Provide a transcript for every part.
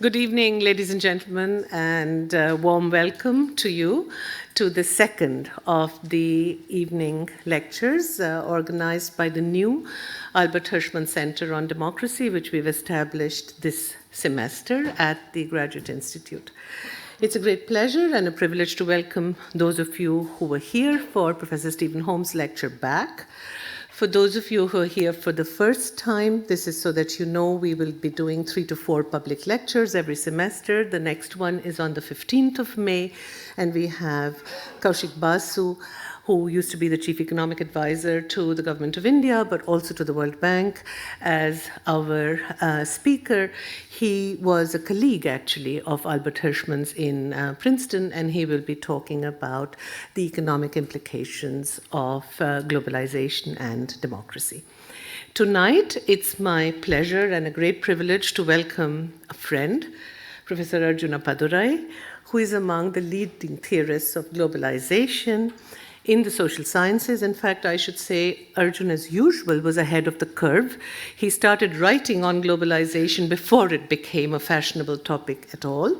Good evening, ladies and gentlemen, and warm welcome to you to the second of the evening lectures organized by the new Albert Hirschman Center on Democracy, which we've established this semester at the Graduate Institute. It's a great pleasure and a privilege to welcome those of you who were here for Professor Stephen Holmes' lecture back. For those of you who are here for the first time, this is so that you know we will be doing 3 to 4 public lectures every semester. The next one is on the 15th of May, and we have Kaushik Basu, who used to be the Chief Economic Advisor to the Government of India, but also to the World Bank, as our speaker. He was a colleague, actually, of Albert Hirschman's in Princeton, and he will be talking about the economic implications of globalization and democracy. Tonight, it's my pleasure and a great privilege to welcome a friend, Professor Arjun Appadurai, who is among the leading theorists of globalization in the social sciences. In fact, I should say Arjun, as usual, was ahead of the curve. He started writing on globalization before it became a fashionable topic at all,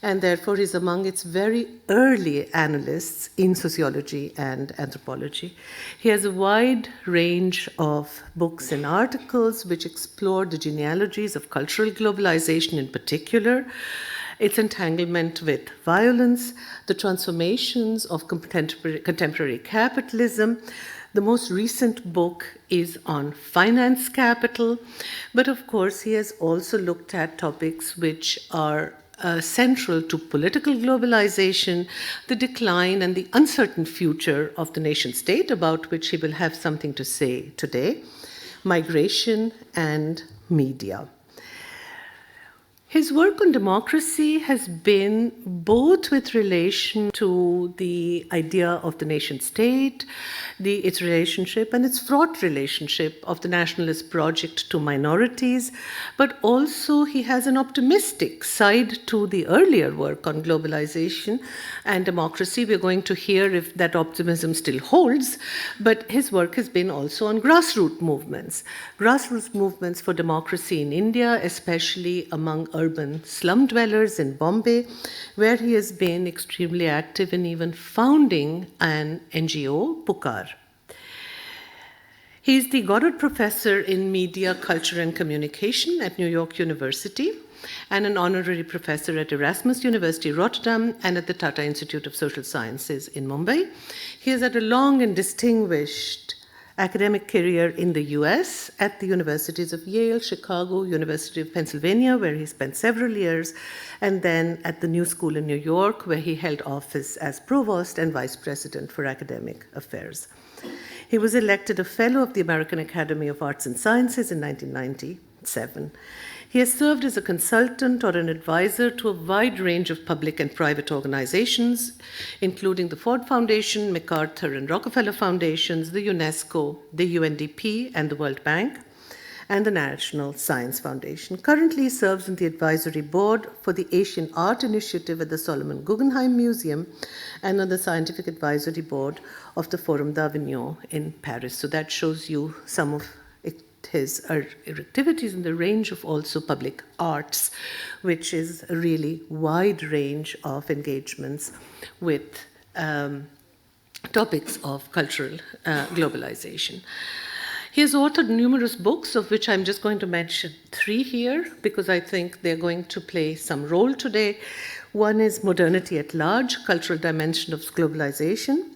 and therefore he's among its very early analysts in sociology and anthropology. He has a wide range of books and articles which explore the genealogies of cultural globalization in particular, its entanglement with violence, the transformations of contemporary capitalism. The most recent book is on finance capital, but of course he has also looked at topics which are central to political globalization, the decline and the uncertain future of the nation state, about which he will have something to say today, migration and media. His work on democracy has been both with relation to the idea of the nation state, its relationship and its fraught relationship of the nationalist project to minorities, but also he has an optimistic side to the earlier work on globalization and democracy. We're going to hear if that optimism still holds, but his work has been also on grassroots movements for democracy in India, especially among urban slum dwellers in Bombay, where he has been extremely active in even founding an NGO, Pukar. He is the Goddard Professor in Media, Culture and Communication at New York University and an honorary professor at Erasmus University, Rotterdam, and at the Tata Institute of Social Sciences in Mumbai. He has had a long and distinguished academic career in the US at the universities of Yale, Chicago, University of Pennsylvania, where he spent several years, and then at the New School in New York, where he held office as provost and vice president for academic affairs. He was elected a fellow of the American Academy of Arts and Sciences in 1997. He has served as a consultant or an advisor to a wide range of public and private organizations, including the Ford Foundation, MacArthur and Rockefeller Foundations, the UNESCO, the UNDP and the World Bank, and the National Science Foundation. Currently, he serves on the advisory board for the Asian Art Initiative at the Solomon Guggenheim Museum and on the scientific advisory board of the Forum d'Avignon in Paris. So that shows you some of his activities in the range of also public arts, which is a really wide range of engagements with topics of cultural globalization. He has authored numerous books, of which I'm just going to mention 3 here, because I think they're going to play some role today. One is Modernity at Large, Cultural Dimension of Globalization.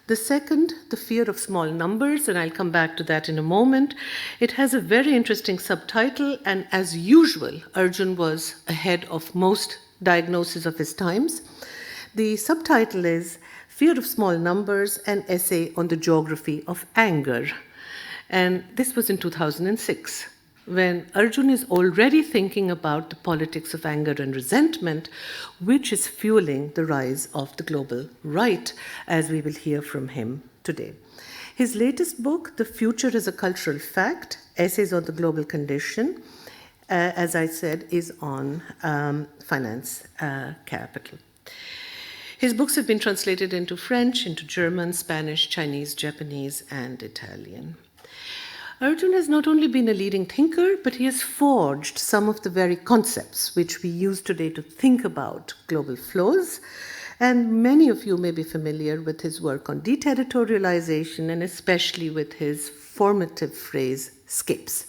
The second, The Fear of Small Numbers, and I'll come back to that in a moment. It has a very interesting subtitle, and as usual, Arjun was ahead of most diagnoses of his times. The subtitle is Fear of Small Numbers, an essay on the geography of anger. And this was in 2006. When Arjun is already thinking about the politics of anger and resentment, which is fueling the rise of the global right, as we will hear from him today. His latest book, The Future as a Cultural Fact, Essays on the Global Condition, as I said, is on finance capital. His books have been translated into French, into German, Spanish, Chinese, Japanese, and Italian. Arjun has not only been a leading thinker, but he has forged some of the very concepts which we use today to think about global flows. And many of you may be familiar with his work on deterritorialization and especially with his formative phrase, scapes,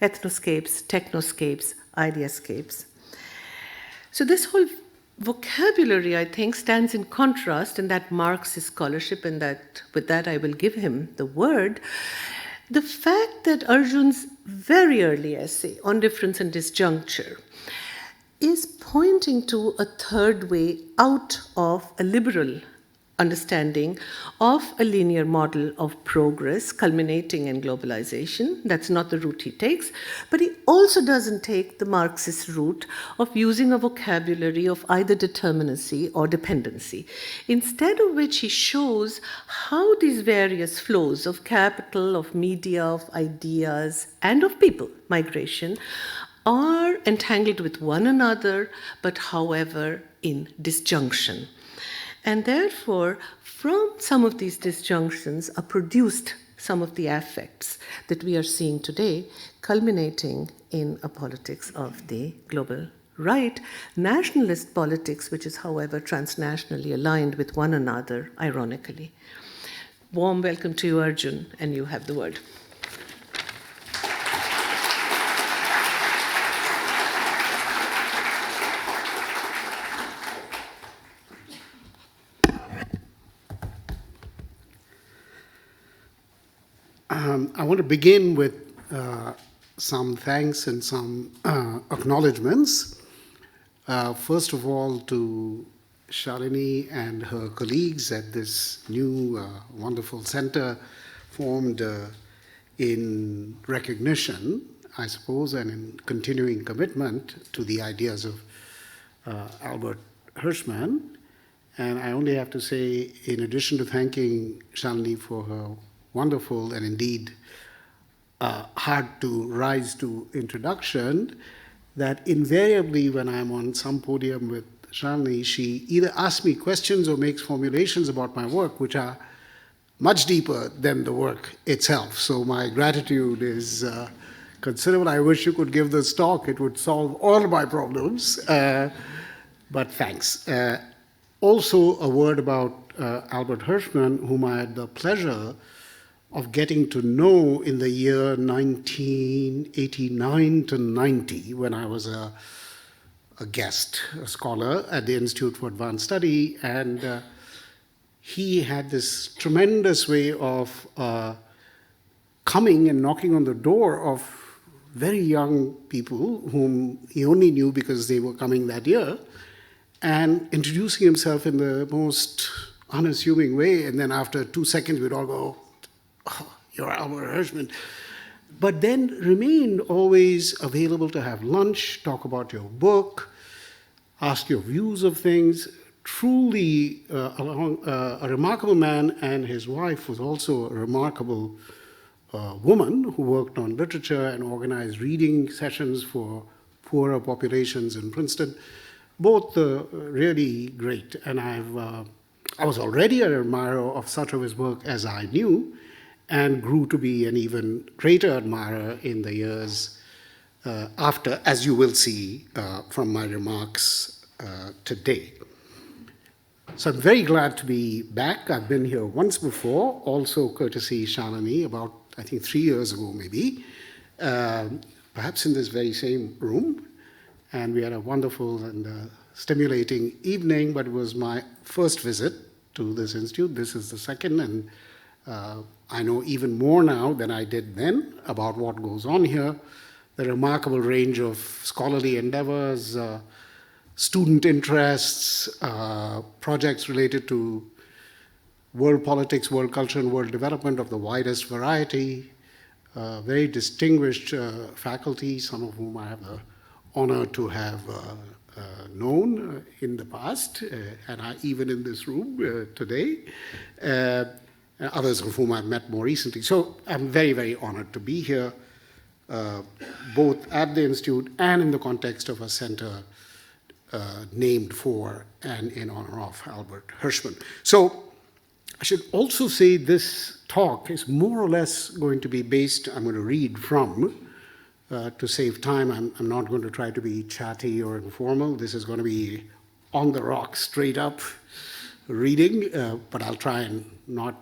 ethnoscapes, technoscapes, ideascapes. So this whole vocabulary, I think, stands in contrast, and that marks his scholarship, and that with that I will give him the word. The fact that Arjun's very early essay on difference and disjuncture is pointing to a third way out of a liberal understanding of a linear model of progress culminating in globalization. That's not the route he takes, but he also doesn't take the Marxist route of using a vocabulary of either determinacy or dependency, instead of which he shows how these various flows of capital, of media, of ideas, and of people migration are entangled with one another, but however in disjunction. And therefore, from some of these disjunctions are produced some of the affects that we are seeing today, culminating in a politics of the global right, nationalist politics, which is, however, transnationally aligned with one another, ironically. Warm welcome to you, Arjun, and you have the word. I want to begin with some thanks and some acknowledgements. First of all, to Shalini and her colleagues at this new wonderful center formed in recognition, I suppose, and in continuing commitment to the ideas of Albert Hirschman. And I only have to say, in addition to thanking Shalini for her wonderful and indeed hard to rise to introduction, that invariably when I'm on some podium with Shalini, she either asks me questions or makes formulations about my work, which are much deeper than the work itself. So my gratitude is considerable. I wish you could give this talk. It would solve all my problems, but thanks. Also, a word about Albert Hirschman, whom I had the pleasure of getting to know in the year 1989 to 90, when I was a guest, a scholar at the Institute for Advanced Study, and he had this tremendous way of coming and knocking on the door of very young people whom he only knew because they were coming that year, and introducing himself in the most unassuming way, and then after 2 seconds we'd all go, "Oh, you're Albert Hirschman," but then remained always available to have lunch, talk about your book, ask your views of things. Truly a remarkable man, and his wife was also a remarkable woman who worked on literature and organized reading sessions for poorer populations in Princeton. Both really great, and I was already an admirer of such of his work as I knew, and grew to be an even greater admirer in the years after, as you will see from my remarks today. So I'm very glad to be back. I've been here once before, also courtesy Shalini, about, I think, 3 years ago maybe, perhaps in this very same room. And we had a wonderful and stimulating evening, but it was my first visit to this institute. This is the second, and I know even more now than I did then about what goes on here, the remarkable range of scholarly endeavors, student interests, projects related to world politics, world culture, and world development of the widest variety, very distinguished faculty, some of whom I have the honor to have known in the past, and even in this room today, others of whom I've met more recently. So I'm very, very honored to be here, both at the Institute and in the context of a center named for and in honor of Albert Hirschman. So I should also say this talk is more or less going to be based, I'm going to read from, to save time. I'm not going to try to be chatty or informal. This is going to be on the rock, straight up reading, but I'll try and not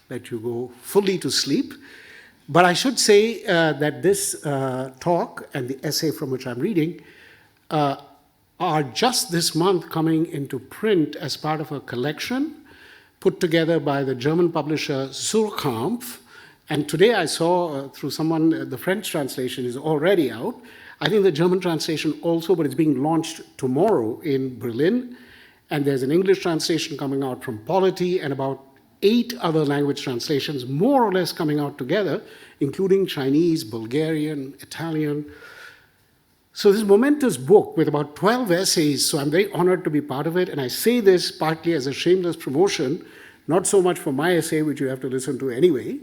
let you go fully to sleep. But I should say that this talk and the essay from which I'm reading are just this month coming into print as part of a collection put together by the German publisher Surkamp. And today I saw through someone, the French translation is already out. I think the German translation also, but it's being launched tomorrow in Berlin. And there's an English translation coming out from Polity and about 8 other language translations, more or less coming out together, including Chinese, Bulgarian, Italian. So this momentous book with about 12 essays, so I'm very honored to be part of it. And I say this partly as a shameless promotion, not so much for my essay, which you have to listen to anyway,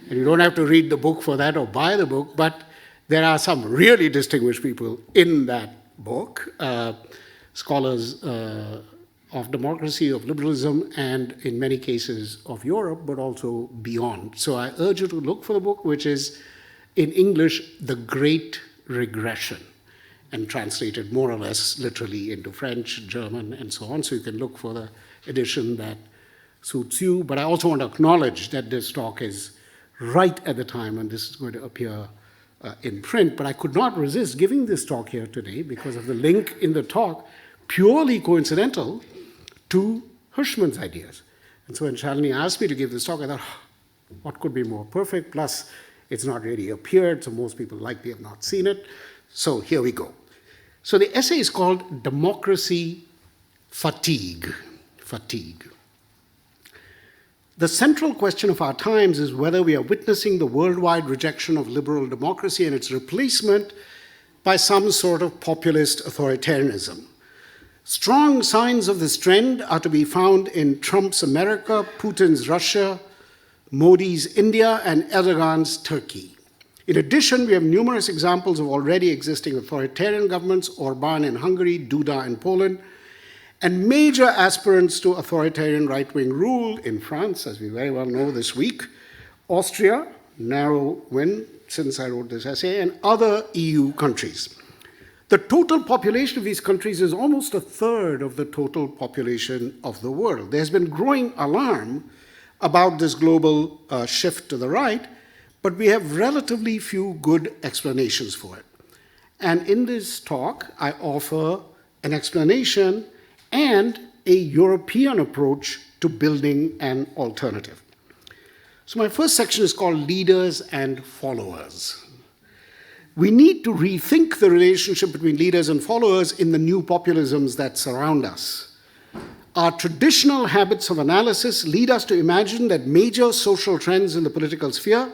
and you don't have to read the book for that or buy the book, but there are some really distinguished people in that book, scholars of democracy, of liberalism, and in many cases of Europe, but also beyond. So I urge you to look for the book, which is in English, The Great Regression, and translated more or less literally into French, German, and so on. So you can look for the edition that suits you. But I also want to acknowledge that this talk is right at the time when this is going to appear in print. But I could not resist giving this talk here today because of the link in the talk, purely coincidental, to Hirschman's ideas. And so when Shalini asked me to give this talk, I thought, what could be more perfect? Plus, it's not really appeared, so most people likely have not seen it. So here we go. So the essay is called Democracy Fatigue. Fatigue. The central question of our times is whether we are witnessing the worldwide rejection of liberal democracy and its replacement by some sort of populist authoritarianism. Strong signs of this trend are to be found in Trump's America, Putin's Russia, Modi's India, and Erdogan's Turkey. In addition, we have numerous examples of already existing authoritarian governments, Orban in Hungary, Duda in Poland, and major aspirants to authoritarian right-wing rule in France, as we very well know this week, Austria, narrow win since I wrote this essay, and other EU countries. The total population of these countries is almost a third of the total population of the world. There's been growing alarm about this global shift to the right, but we have relatively few good explanations for it. And in this talk, I offer an explanation and a European approach to building an alternative. So my first section is called Leaders and Followers. We need to rethink the relationship between leaders and followers in the new populisms that surround us. Our traditional habits of analysis lead us to imagine that major social trends in the political sphere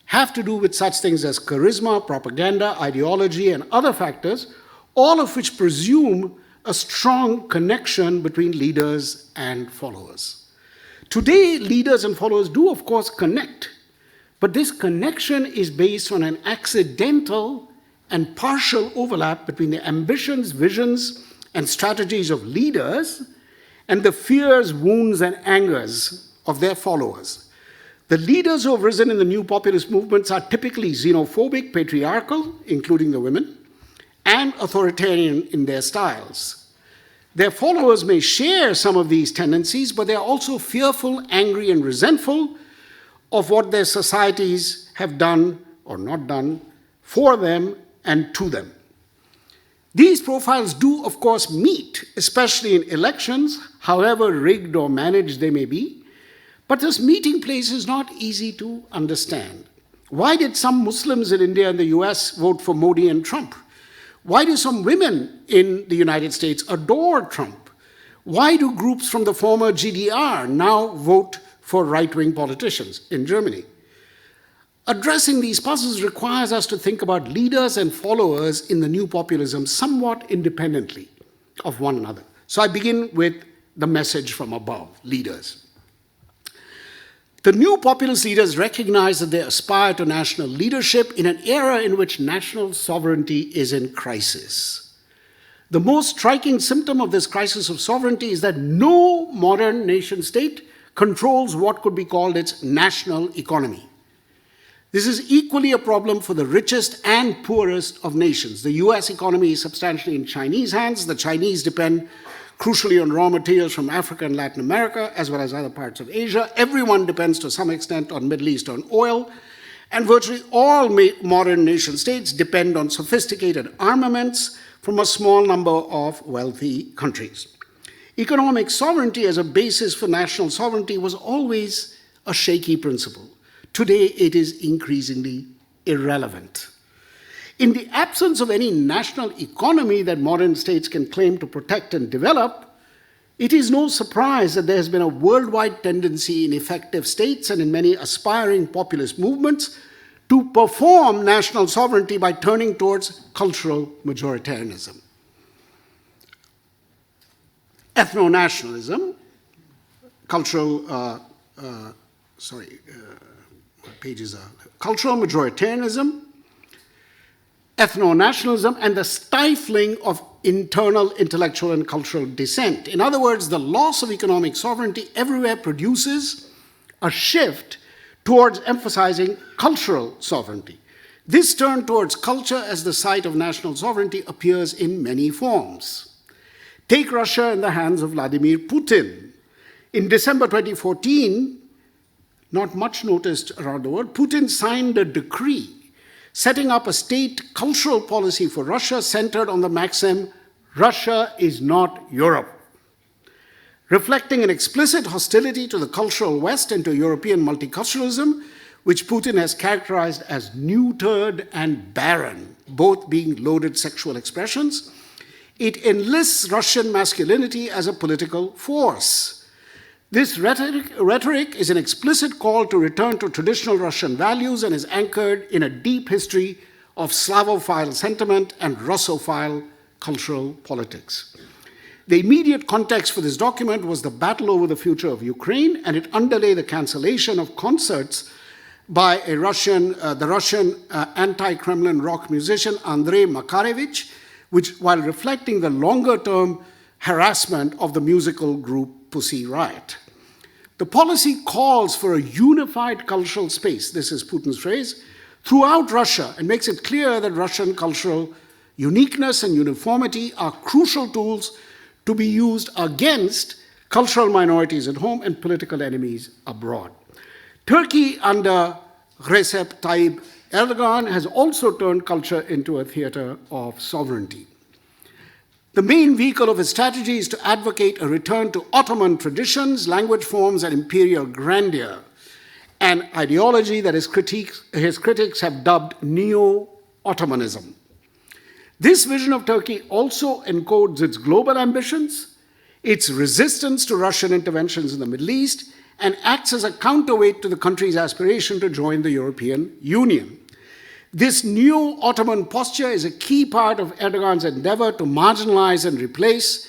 have to do with such things as charisma, propaganda, ideology, and other factors, all of which presume a strong connection between leaders and followers. Today, leaders and followers do, of course, connect, but this connection is based on an accidental and partial overlap between the ambitions, visions, and strategies of leaders and the fears, wounds, and angers of their followers. The leaders who have risen in the new populist movements are typically xenophobic, patriarchal, including the women, and authoritarian in their styles. Their followers may share some of these tendencies, but they are also fearful, angry, and resentful of what their societies have done or not done for them and to them. These profiles do, of course, meet, especially in elections, however rigged or managed they may be, but this meeting place is not easy to understand. Why did some Muslims in India and the US vote for Modi and Trump? Why do some women in the United States adore Trump? Why do groups from the former GDR now vote for right-wing politicians in Germany? Addressing these puzzles requires us to think about leaders and followers in the new populism somewhat independently of one another. So I begin with the message from above, leaders. The new populist leaders recognize that they aspire to national leadership in an era in which national sovereignty is in crisis. The most striking symptom of this crisis of sovereignty is that no modern nation state controls what could be called its national economy. This is equally a problem for the richest and poorest of nations. The US economy is substantially in Chinese hands. The Chinese depend crucially on raw materials from Africa and Latin America, as well as other parts of Asia. Everyone depends to some extent on Middle Eastern oil. And virtually all modern nation states depend on sophisticated armaments from a small number of wealthy countries. Economic sovereignty as a basis for national sovereignty was always a shaky principle. Today, it is increasingly irrelevant. In the absence of any national economy that modern states can claim to protect and develop, it is no surprise that there has been a worldwide tendency in effective states and in many aspiring populist movements to perform national sovereignty by turning towards cultural majoritarianism. Ethno-nationalism, cultural majoritarianism, ethno-nationalism, and the stifling of internal intellectual and cultural dissent. In other words, the loss of economic sovereignty everywhere produces a shift towards emphasizing cultural sovereignty. This turn towards culture as the site of national sovereignty appears in many forms. Take Russia in the hands of Vladimir Putin. In December 2014, not much noticed around the world, Putin signed a decree setting up a state cultural policy for Russia centered on the maxim, Russia is not Europe. Reflecting an explicit hostility to the cultural West and to European multiculturalism, which Putin has characterized as neutered and barren, both being loaded sexual expressions, it enlists Russian masculinity as a political force. This rhetoric is an explicit call to return to traditional Russian values and is anchored in a deep history of Slavophile sentiment and Russophile cultural politics. The immediate context for this document was the battle over the future of Ukraine, and it underlay the cancellation of concerts by the Russian anti-Kremlin rock musician Andrei Makarevich, which, while reflecting the longer-term harassment of the musical group Pussy Riot. The policy calls for a unified cultural space, this is Putin's phrase, throughout Russia, and makes it clear that Russian cultural uniqueness and uniformity are crucial tools to be used against cultural minorities at home and political enemies abroad. Turkey under Recep Tayyip Erdogan has also turned culture into a theater of sovereignty. The main vehicle of his strategy is to advocate a return to Ottoman traditions, language forms, and imperial grandeur, an ideology that his critics have dubbed neo-Ottomanism. This vision of Turkey also encodes its global ambitions, its resistance to Russian interventions in the Middle East, and acts as a counterweight to the country's aspiration to join the European Union. This new Ottoman posture is a key part of Erdogan's endeavor to marginalize and replace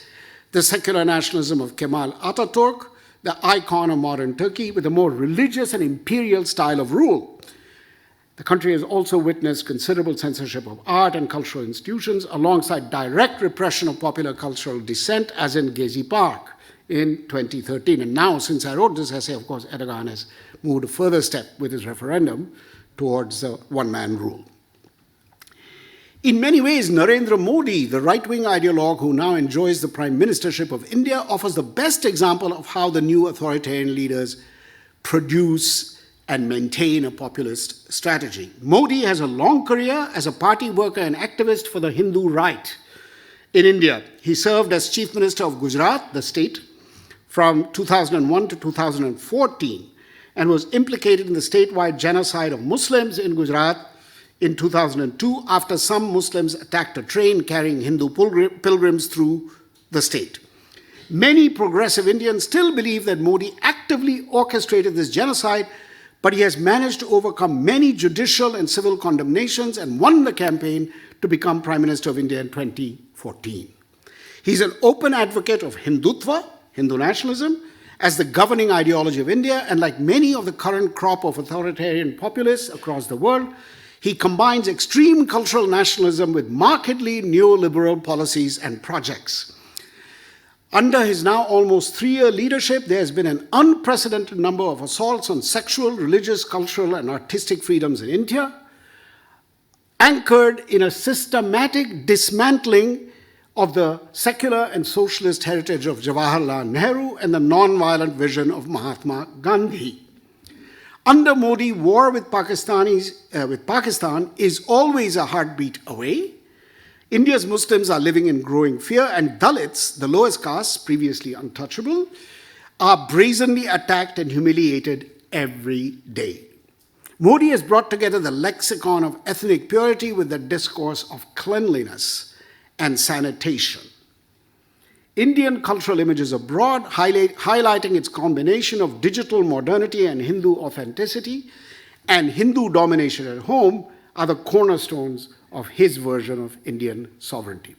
the secular nationalism of Kemal Atatürk, the icon of modern Turkey, with a more religious and imperial style of rule. The country has also witnessed considerable censorship of art and cultural institutions, alongside direct repression of popular cultural dissent, as in Gezi Park in 2013. And now, since I wrote this essay, of course, Erdogan has moved a further step with his referendum towards the one-man rule. In many ways, Narendra Modi, the right-wing ideologue who now enjoys the prime ministership of India, offers the best example of how the new authoritarian leaders produce and maintain a populist strategy. Modi has a long career as a party worker and activist for the Hindu right in India. He served as Chief Minister of Gujarat, the state, from 2001 to 2014, and was implicated in the statewide genocide of Muslims in Gujarat in 2002 after some Muslims attacked a train carrying Hindu pilgrims through the state. Many progressive Indians still believe that Modi actively orchestrated this genocide, but he has managed to overcome many judicial and civil condemnations and won the campaign to become Prime Minister of India in 2014. He's an open advocate of Hindutva, Hindu nationalism, as the governing ideology of India, and like many of the current crop of authoritarian populists across the world, he combines extreme cultural nationalism with markedly neoliberal policies and projects. Under his now almost 3-year leadership, there has been an unprecedented number of assaults on sexual, religious, cultural, and artistic freedoms in India, anchored in a systematic dismantling of the secular and socialist heritage of Jawaharlal Nehru and the non-violent vision of Mahatma Gandhi. Under Modi, war with Pakistan is always a heartbeat away. India's Muslims are living in growing fear, and Dalits, the lowest caste, previously untouchable, are brazenly attacked and humiliated every day. Modi has brought together the lexicon of ethnic purity with the discourse of cleanliness and sanitation. Indian cultural images abroad, highlighting its combination of digital modernity and Hindu authenticity and Hindu domination at home, are the cornerstones of his version of Indian sovereignty.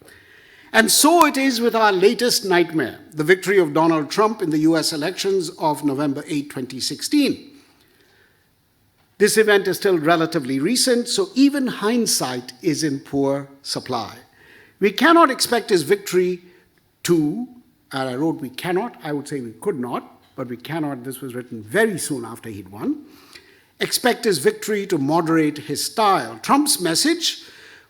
And so it is with our latest nightmare, the victory of Donald Trump in the US elections of November 8, 2016. This event is still relatively recent, so even hindsight is in poor supply. We cannot expect his victory to, and I wrote we cannot, I would say we could not, but we cannot, this was written very soon after he'd won, expect his victory to moderate his style. Trump's message,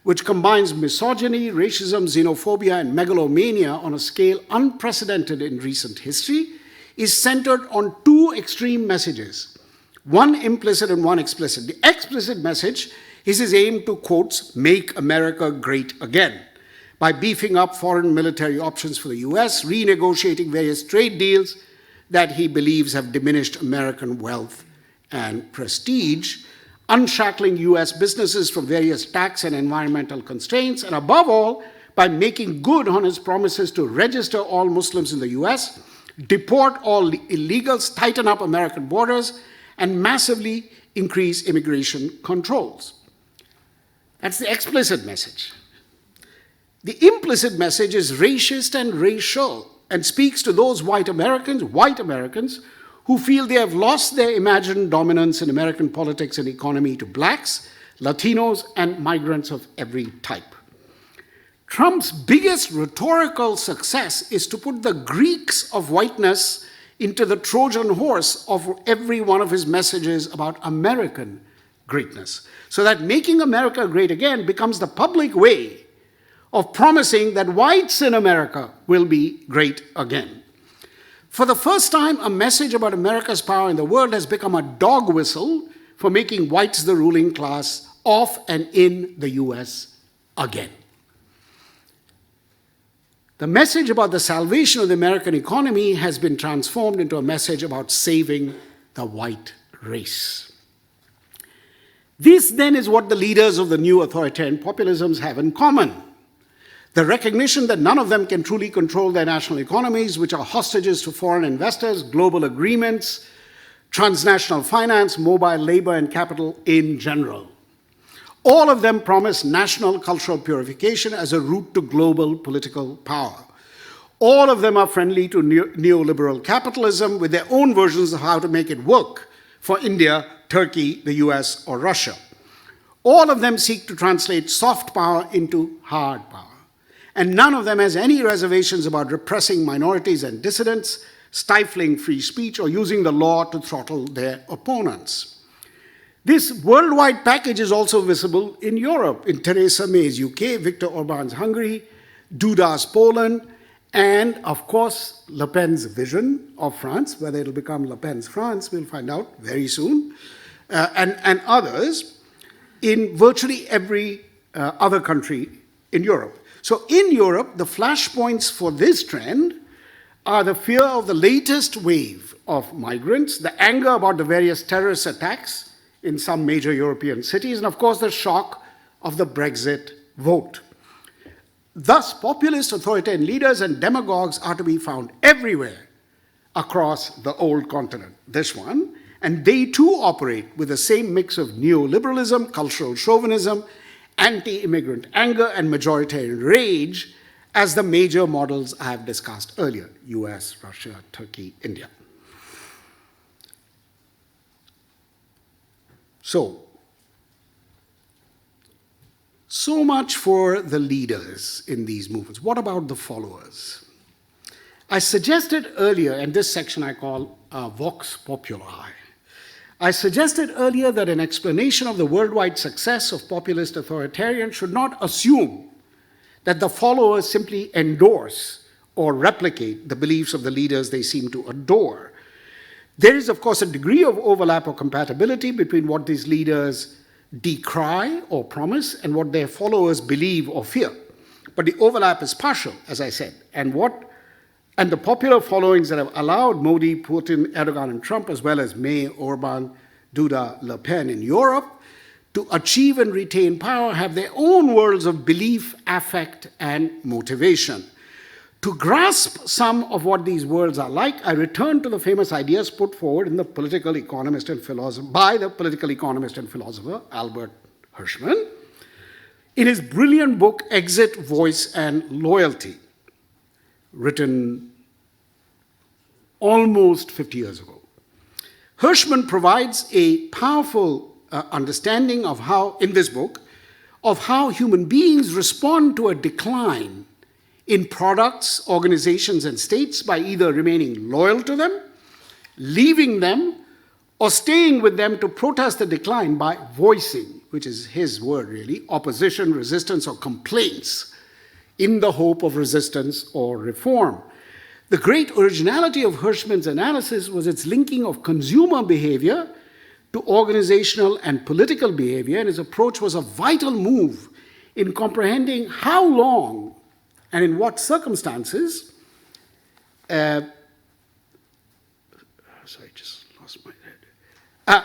which combines misogyny, racism, xenophobia, and megalomania on a scale unprecedented in recent history, is centered on two extreme messages, one implicit and one explicit. The explicit message is his aim to, quotes, make America great again, by beefing up foreign military options for the US, renegotiating various trade deals that he believes have diminished American wealth and prestige, unshackling US businesses from various tax and environmental constraints, and above all, by making good on his promises to register all Muslims in the US, deport all illegals, tighten up American borders, and massively increase immigration controls. That's the explicit message. The implicit message is racist and racial and speaks to those white Americans, who feel they have lost their imagined dominance in American politics and economy to blacks, Latinos, and migrants of every type. Trump's biggest rhetorical success is to put the Greeks of whiteness into the Trojan horse of every one of his messages about American greatness, so that making America great again becomes the public way of promising that whites in America will be great again. For the first time, a message about America's power in the world has become a dog whistle for making whites the ruling class of and in the US again. The message about the salvation of the American economy has been transformed into a message about saving the white race. This then is what the leaders of the new authoritarian populisms have in common. The recognition that none of them can truly control their national economies, which are hostages to foreign investors, global agreements, transnational finance, mobile labor, and capital in general. All of them promise national cultural purification as a route to global political power. All of them are friendly to neoliberal capitalism with their own versions of how to make it work for India, Turkey, the US, or Russia. All of them seek to translate soft power into hard power. And none of them has any reservations about repressing minorities and dissidents, stifling free speech, or using the law to throttle their opponents. This worldwide package is also visible in Europe, in Theresa May's UK, Viktor Orban's Hungary, Duda's Poland, and, of course, Le Pen's vision of France. Whether it'll become Le Pen's France, we'll find out very soon, and others in virtually every other country in Europe. So in Europe, the flashpoints for this trend are the fear of the latest wave of migrants, the anger about the various terrorist attacks in some major European cities, and of course the shock of the Brexit vote. Thus, populist authoritarian leaders and demagogues are to be found everywhere across the old continent, this one, and they too operate with the same mix of neoliberalism, cultural chauvinism, anti-immigrant anger, and majoritarian rage as the major models I have discussed earlier: US, Russia, Turkey, India. So much for the leaders in these movements. What about the followers? I suggested earlier, and this section I call Vox Populi. I suggested earlier that an explanation of the worldwide success of populist authoritarians should not assume that the followers simply endorse or replicate the beliefs of the leaders they seem to adore. There is, of course, a degree of overlap or compatibility between what these leaders decry or promise and what their followers believe or fear. But the overlap is partial, as I said, and the popular followings that have allowed Modi, Putin, Erdogan, and Trump, as well as May, Orban, Duda, Le Pen in Europe, to achieve and retain power have their own worlds of belief, affect, and motivation. To grasp some of what these worlds are like, I return to the famous ideas put forward by the political economist and philosopher Albert Hirschman in his brilliant book, Exit, Voice, and Loyalty, written almost 50 years ago. Hirschman provides a powerful understanding of how, in this book, of how human beings respond to a decline in products, organizations, and states by either remaining loyal to them, leaving them, or staying with them to protest the decline by voicing, which is his word really, opposition, resistance, or complaints in the hope of resistance or reform. The great originality of Hirschman's analysis was its linking of consumer behavior to organizational and political behavior, and his approach was a vital move in comprehending how long and in what circumstances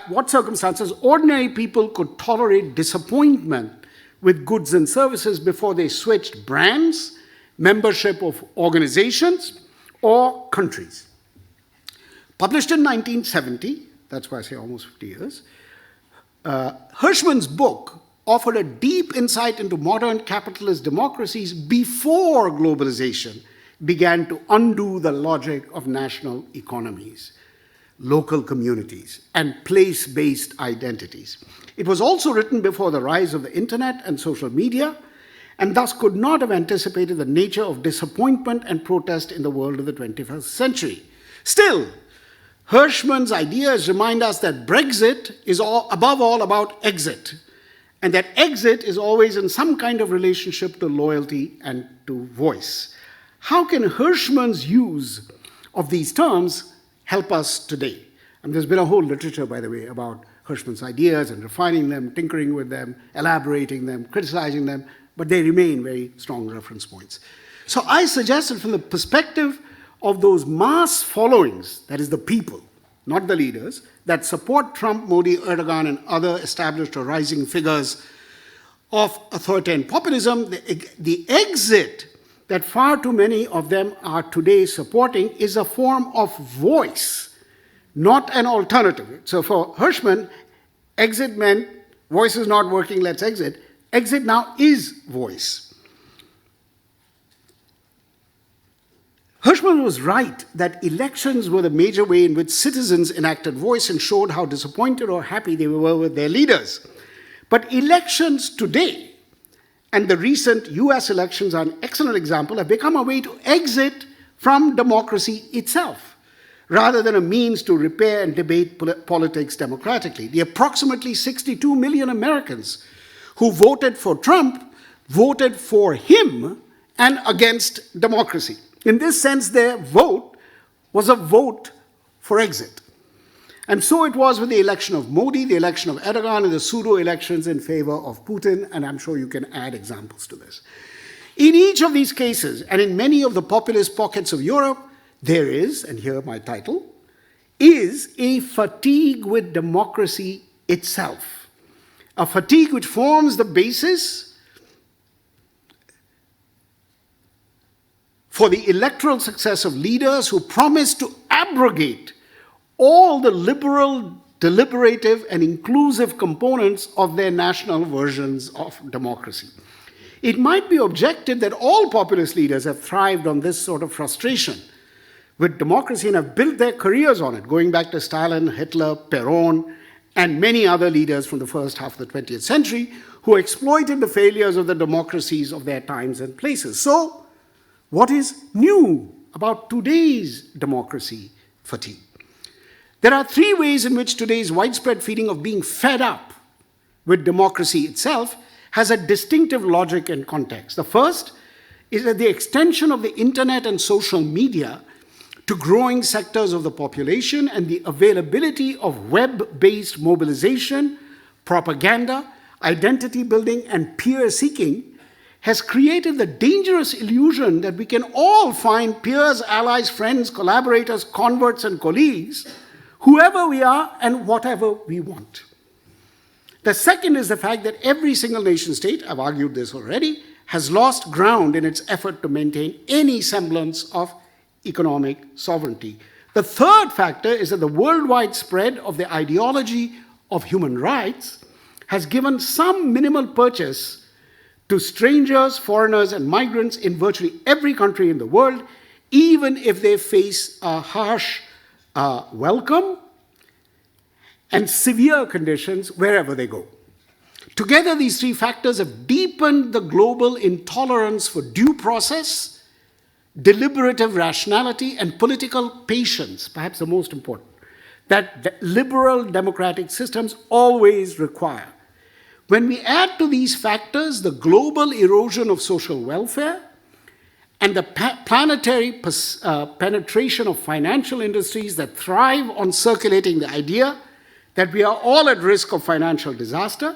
what circumstances ordinary people could tolerate disappointment with goods and services before they switched brands, membership of organizations, or countries. Published in 1970, that's why I say almost 50 years, Hirschman's book offered a deep insight into modern capitalist democracies before globalization began to undo the logic of national economies, local communities, and place-based identities. It was also written before the rise of the internet and social media, and thus could not have anticipated the nature of disappointment and protest in the world of the 21st century. Still, Hirschman's ideas remind us that Brexit is above all about exit, and that exit is always in some kind of relationship to loyalty and to voice. How can Hirschman's use of these terms help us today? And there's been a whole literature, by the way, about Hirschman's ideas and refining them, tinkering with them, elaborating them, criticizing them, but they remain very strong reference points. So I suggested from the perspective of those mass followings, that is the people, not the leaders, that support Trump, Modi, Erdogan, and other established or rising figures of authoritarian populism, the exit that far too many of them are today supporting is a form of voice, not an alternative. So for Hirschman, exit meant voice is not working, let's exit. Exit now is voice. Hirschman was right that elections were the major way in which citizens enacted voice and showed how disappointed or happy they were with their leaders. But elections today, and the recent US elections are an excellent example, have become a way to exit from democracy itself, rather than a means to repair and debate politics democratically. The approximately 62 million Americans who voted for Trump voted for him and against democracy. In this sense, their vote was a vote for exit. And so it was with the election of Modi, the election of Erdogan, and the pseudo-elections in favor of Putin, and I'm sure you can add examples to this. In each of these cases, and in many of the populist pockets of Europe, there is, and here my title, is a fatigue with democracy itself. A fatigue which forms the basis for the electoral success of leaders who promise to abrogate all the liberal, deliberative, and inclusive components of their national versions of democracy. It might be objected that all populist leaders have thrived on this sort of frustration with democracy and have built their careers on it, going back to Stalin, Hitler, Perón, and many other leaders from the first half of the 20th century who exploited the failures of the democracies of their times and places. So, what is new about today's democracy fatigue. There are three ways in which today's widespread feeling of being fed up with democracy itself has a distinctive logic and context. The first is that the extension of the internet and social media to growing sectors of the population and the availability of web-based mobilization, propaganda, identity building, and peer seeking has created the dangerous illusion that we can all find peers, allies, friends, collaborators, converts, and colleagues, whoever we are and whatever we want. The second is the fact that every single nation state, I've argued this already, has lost ground in its effort to maintain any semblance of economic sovereignty. The third factor is that the worldwide spread of the ideology of human rights has given some minimal purchase to strangers, foreigners, and migrants in virtually every country in the world, even if they face a harsh welcome and severe conditions wherever they go. Together, these three factors have deepened the global intolerance for due process, deliberative rationality, and political patience, perhaps the most important, that liberal democratic systems always require. When we add to these factors the global erosion of social welfare and the planetary penetration of financial industries that thrive on circulating the idea that we are all at risk of financial disaster,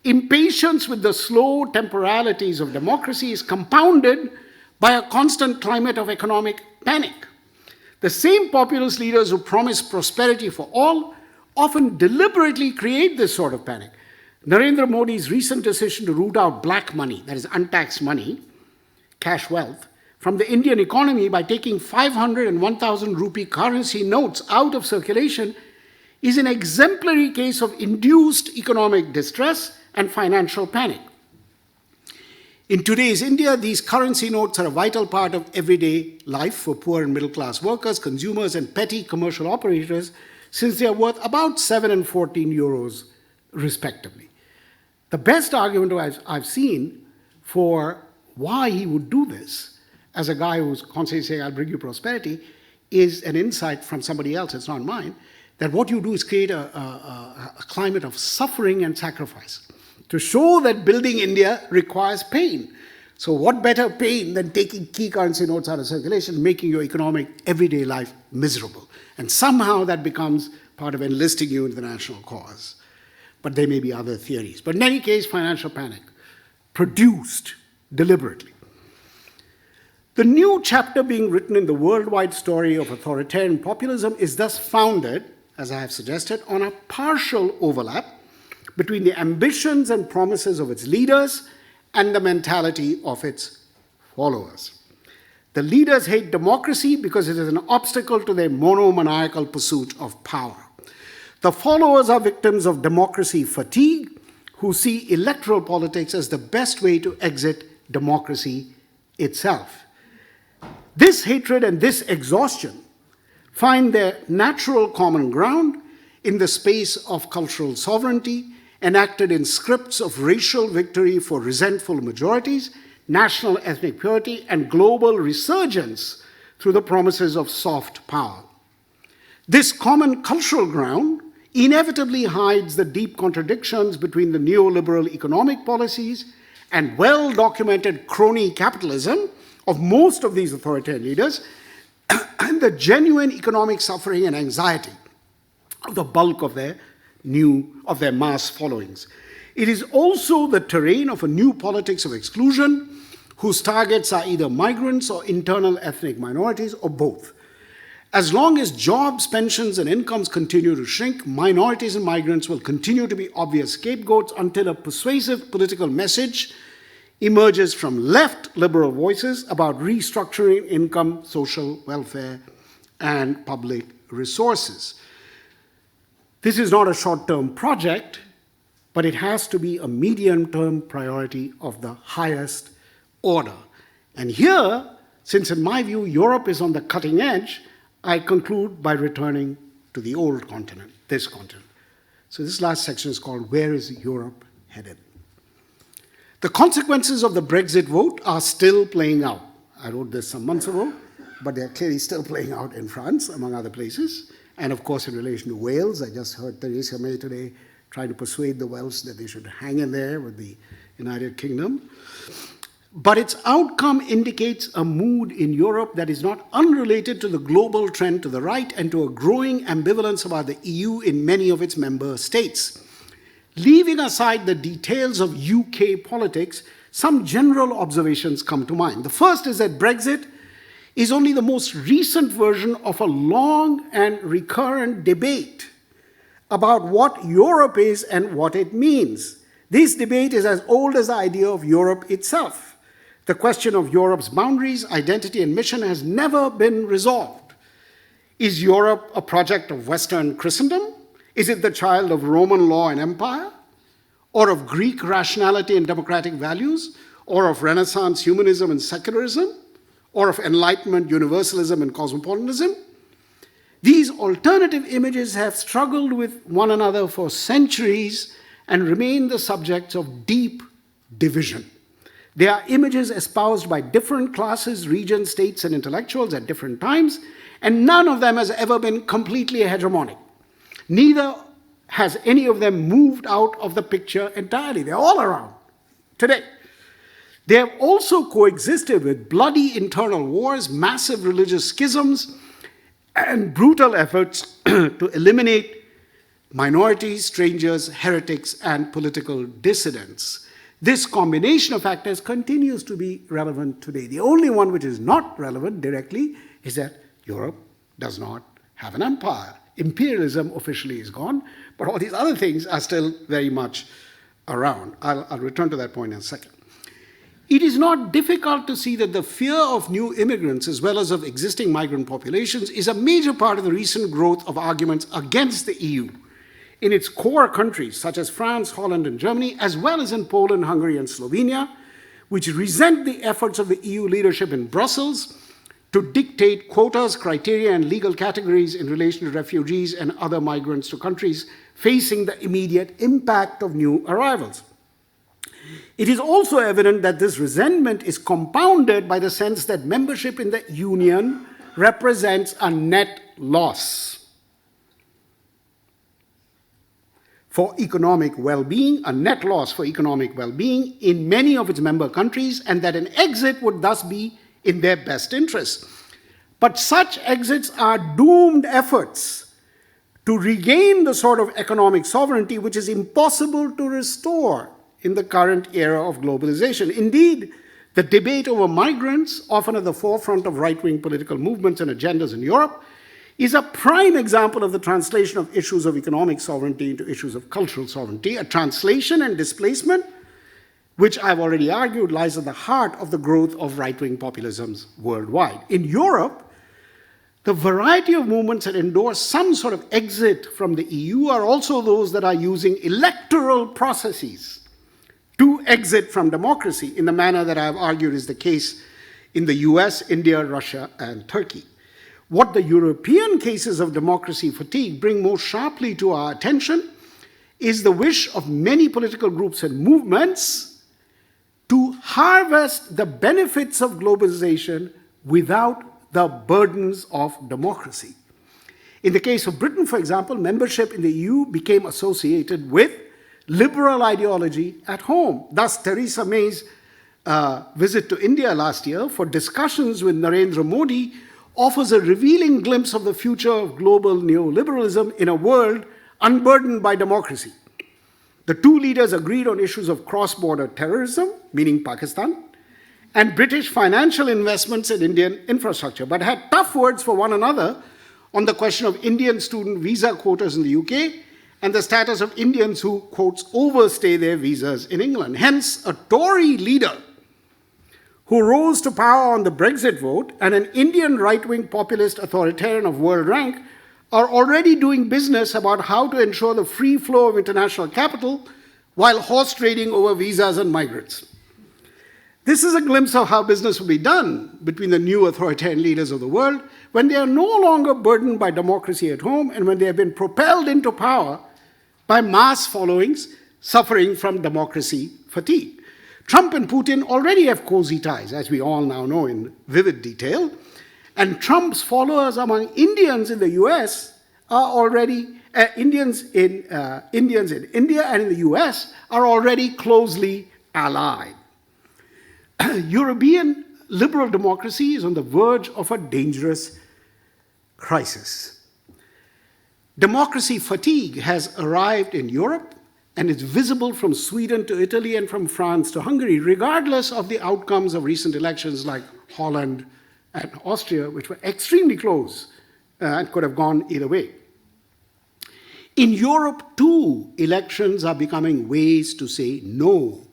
impatience with the slow temporalities of democracy is compounded by a constant climate of economic panic. The same populist leaders who promise prosperity for all often deliberately create this sort of panic. Narendra Modi's recent decision to root out black money, that is untaxed money, cash wealth, from the Indian economy by taking 500 and 1,000 rupee currency notes out of circulation is an exemplary case of induced economic distress and financial panic. In today's India, these currency notes are a vital part of everyday life for poor and middle-class workers, consumers, and petty commercial operators, since they are worth about 7 and 14 euros, respectively. The best argument I've seen for why he would do this, as a guy who's constantly saying, I'll bring you prosperity, is an insight from somebody else, it's not mine, that what you do is create a climate of suffering and sacrifice, to show that building India requires pain. So what better pain than taking key currency notes out of circulation, making your economic everyday life miserable? And somehow that becomes part of enlisting you in the national cause. But there may be other theories. But in any case, financial panic, produced deliberately. The new chapter being written in the worldwide story of authoritarian populism is thus founded, as I have suggested, on a partial overlap between the ambitions and promises of its leaders and the mentality of its followers. The leaders hate democracy because it is an obstacle to their monomaniacal pursuit of power. The followers are victims of democracy fatigue, who see electoral politics as the best way to exit democracy itself. This hatred and this exhaustion find their natural common ground in the space of cultural sovereignty, enacted in scripts of racial victory for resentful majorities, national ethnic purity, and global resurgence through the promises of soft power. This common cultural ground inevitably hides the deep contradictions between the neoliberal economic policies and well-documented crony capitalism of most of these authoritarian leaders and the genuine economic suffering and anxiety of the bulk of their mass followings. It is also the terrain of a new politics of exclusion whose targets are either migrants or internal ethnic minorities or both. As long as jobs, pensions, and incomes continue to shrink, minorities and migrants will continue to be obvious scapegoats until a persuasive political message emerges from left liberal voices about restructuring income, social welfare, and public resources. This is not a short-term project, but it has to be a medium-term priority of the highest order. And here, since in my view Europe is on the cutting edge, I conclude by returning to the old continent, this continent. So this last section is called Where is Europe Headed? The consequences of the Brexit vote are still playing out. I wrote this some months ago. but they're clearly still playing out in France, among other places. And of course, in relation to Wales, I just heard Theresa May today trying to persuade the Welsh that they should hang in there with the United Kingdom. But its outcome indicates a mood in Europe that is not unrelated to the global trend to the right and to a growing ambivalence about the EU in many of its member states. Leaving aside the details of UK politics, some general observations come to mind. The first is that Brexit is only the most recent version of a long and recurrent debate about what Europe is and what it means. This debate is as old as the idea of Europe itself. The question of Europe's boundaries, identity, and mission has never been resolved. Is Europe a project of Western Christendom? Is it the child of Roman law and empire? Or of Greek rationality and democratic values? Or of Renaissance humanism and secularism? Or of Enlightenment universalism and cosmopolitanism? These alternative images have struggled with one another for centuries and remain the subjects of deep division. They are images espoused by different classes, regions, states, and intellectuals at different times, and none of them has ever been completely hegemonic. Neither has any of them moved out of the picture entirely. They're all around today. They have also coexisted with bloody internal wars, massive religious schisms, and brutal efforts to eliminate minorities, strangers, heretics, and political dissidents. This combination of factors continues to be relevant today. The only one which is not relevant directly is that Europe does not have an empire. Imperialism officially is gone, but all these other things are still very much around. I'll return to that point in a second. It is not difficult to see that the fear of new immigrants as well as of existing migrant populations is a major part of the recent growth of arguments against the EU in its core countries, such as France, Holland, and Germany, as well as in Poland, Hungary, and Slovenia, which resent the efforts of the EU leadership in Brussels to dictate quotas, criteria, and legal categories in relation to refugees and other migrants to countries facing the immediate impact of new arrivals. It is also evident that this resentment is compounded by the sense that membership in the Union represents a net loss for economic well-being, a net loss for economic well-being in many of its member countries, and that an exit would thus be in their best interest. But such exits are doomed efforts to regain the sort of economic sovereignty which is impossible to restore in the current era of globalization. Indeed, the debate over migrants, often at the forefront of right-wing political movements and agendas in Europe, is a prime example of the translation of issues of economic sovereignty into issues of cultural sovereignty, a translation and displacement which I've already argued lies at the heart of the growth of right-wing populisms worldwide. In Europe, the variety of movements that endorse some sort of exit from the EU are also those that are using electoral processes to exit from democracy in the manner that I've argued is the case in the US, India, Russia, and Turkey. What the European cases of democracy fatigue bring more sharply to our attention is the wish of many political groups and movements to harvest the benefits of globalization without the burdens of democracy. In the case of Britain, for example, membership in the EU became associated with liberal ideology at home. Thus, Theresa May's visit to India last year for discussions with Narendra Modi offers a revealing glimpse of the future of global neoliberalism in a world unburdened by democracy. The two leaders agreed on issues of cross-border terrorism, meaning Pakistan, and British financial investments in Indian infrastructure, but had tough words for one another on the question of Indian student visa quotas in the UK and the status of Indians who, quotes, overstay their visas in England. Hence, a Tory leader who rose to power on the Brexit vote and an Indian right-wing populist authoritarian of world rank are already doing business about how to ensure the free flow of international capital while horse trading over visas and migrants. This is a glimpse of how business will be done between the new authoritarian leaders of the world when they are no longer burdened by democracy at home and when they have been propelled into power by mass followings suffering from democracy fatigue. Trump and Putin already have cozy ties, as we all now know in vivid detail, And Trump's followers among Indians in the US are already, Indians in India and in the US are already closely allied. European liberal democracy is on the verge of a dangerous crisis. Democracy fatigue has arrived in Europe and is visible from Sweden to Italy and from France to Hungary, regardless of the outcomes of recent elections like Holland and Austria, which were extremely close and could have gone either way. In Europe, too, elections are becoming ways to say no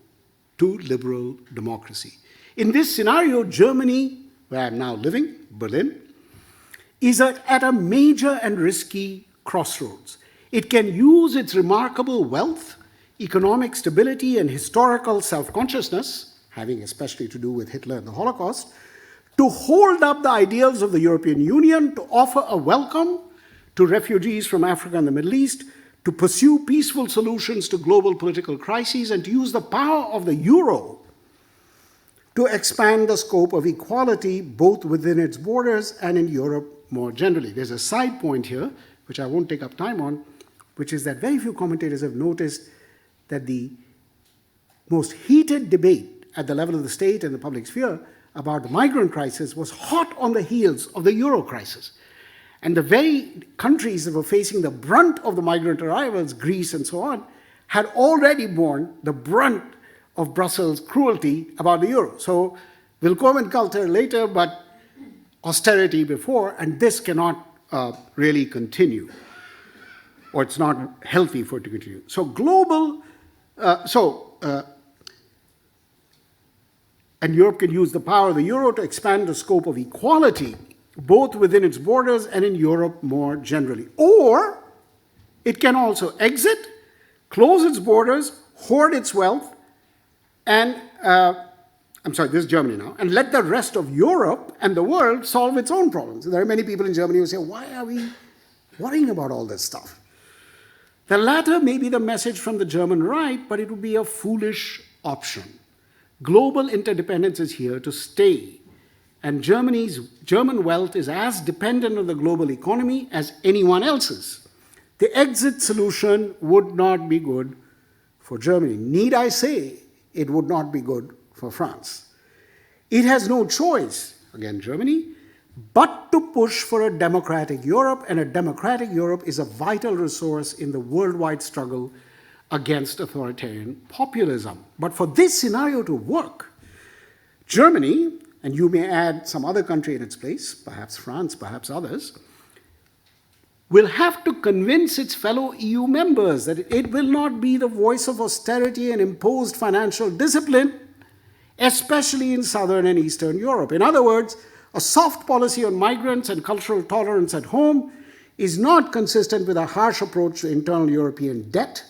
to liberal democracy. In this scenario, Germany, where I'm now living, Berlin, is at a major and risky crossroads. It can use its remarkable wealth, economic stability, and historical self-consciousness, having especially to do with Hitler and the Holocaust, to hold up the ideals of the European Union, to offer a welcome to refugees from Africa and the Middle East, to pursue peaceful solutions to global political crises, and to use the power of the euro to expand the scope of equality both within its borders and in Europe more generally. There's a side point here, which I won't take up time on, which is that very few commentators have noticed that the most heated debate at the level of the state and the public sphere about the migrant crisis was hot on the heels of the euro crisis. And the very countries that were facing the brunt of the migrant arrivals, Greece and so on, had already borne the brunt of Brussels' cruelty about the euro. So Willkommen culture later, but austerity before, and this cannot really continue, or it's not healthy for it to continue. So and Europe can use the power of the euro to expand the scope of equality, both within its borders and in Europe more generally. Or it can also exit, close its borders, hoard its wealth, and, this is Germany now, and let the rest of Europe and the world solve its own problems. There are many people in Germany who say, why are we worrying about all this stuff? The latter may be the message from the German right, but it would be a foolish option. Global interdependence is here to stay, and German wealth is as dependent on the global economy as anyone else's. The exit solution would not be good for Germany. Need I say, it would not be good for France. It has no choice, again Germany, but to push for a democratic Europe, and a democratic Europe is a vital resource in the worldwide struggle against authoritarian populism. But for this scenario to work, Germany, and you may add some other country in its place, perhaps France, perhaps others, will have to convince its fellow EU members that it will not be the voice of austerity and imposed financial discipline, especially in Southern and Eastern Europe. In other words, a soft policy on migrants and cultural tolerance at home is not consistent with a harsh approach to internal European debt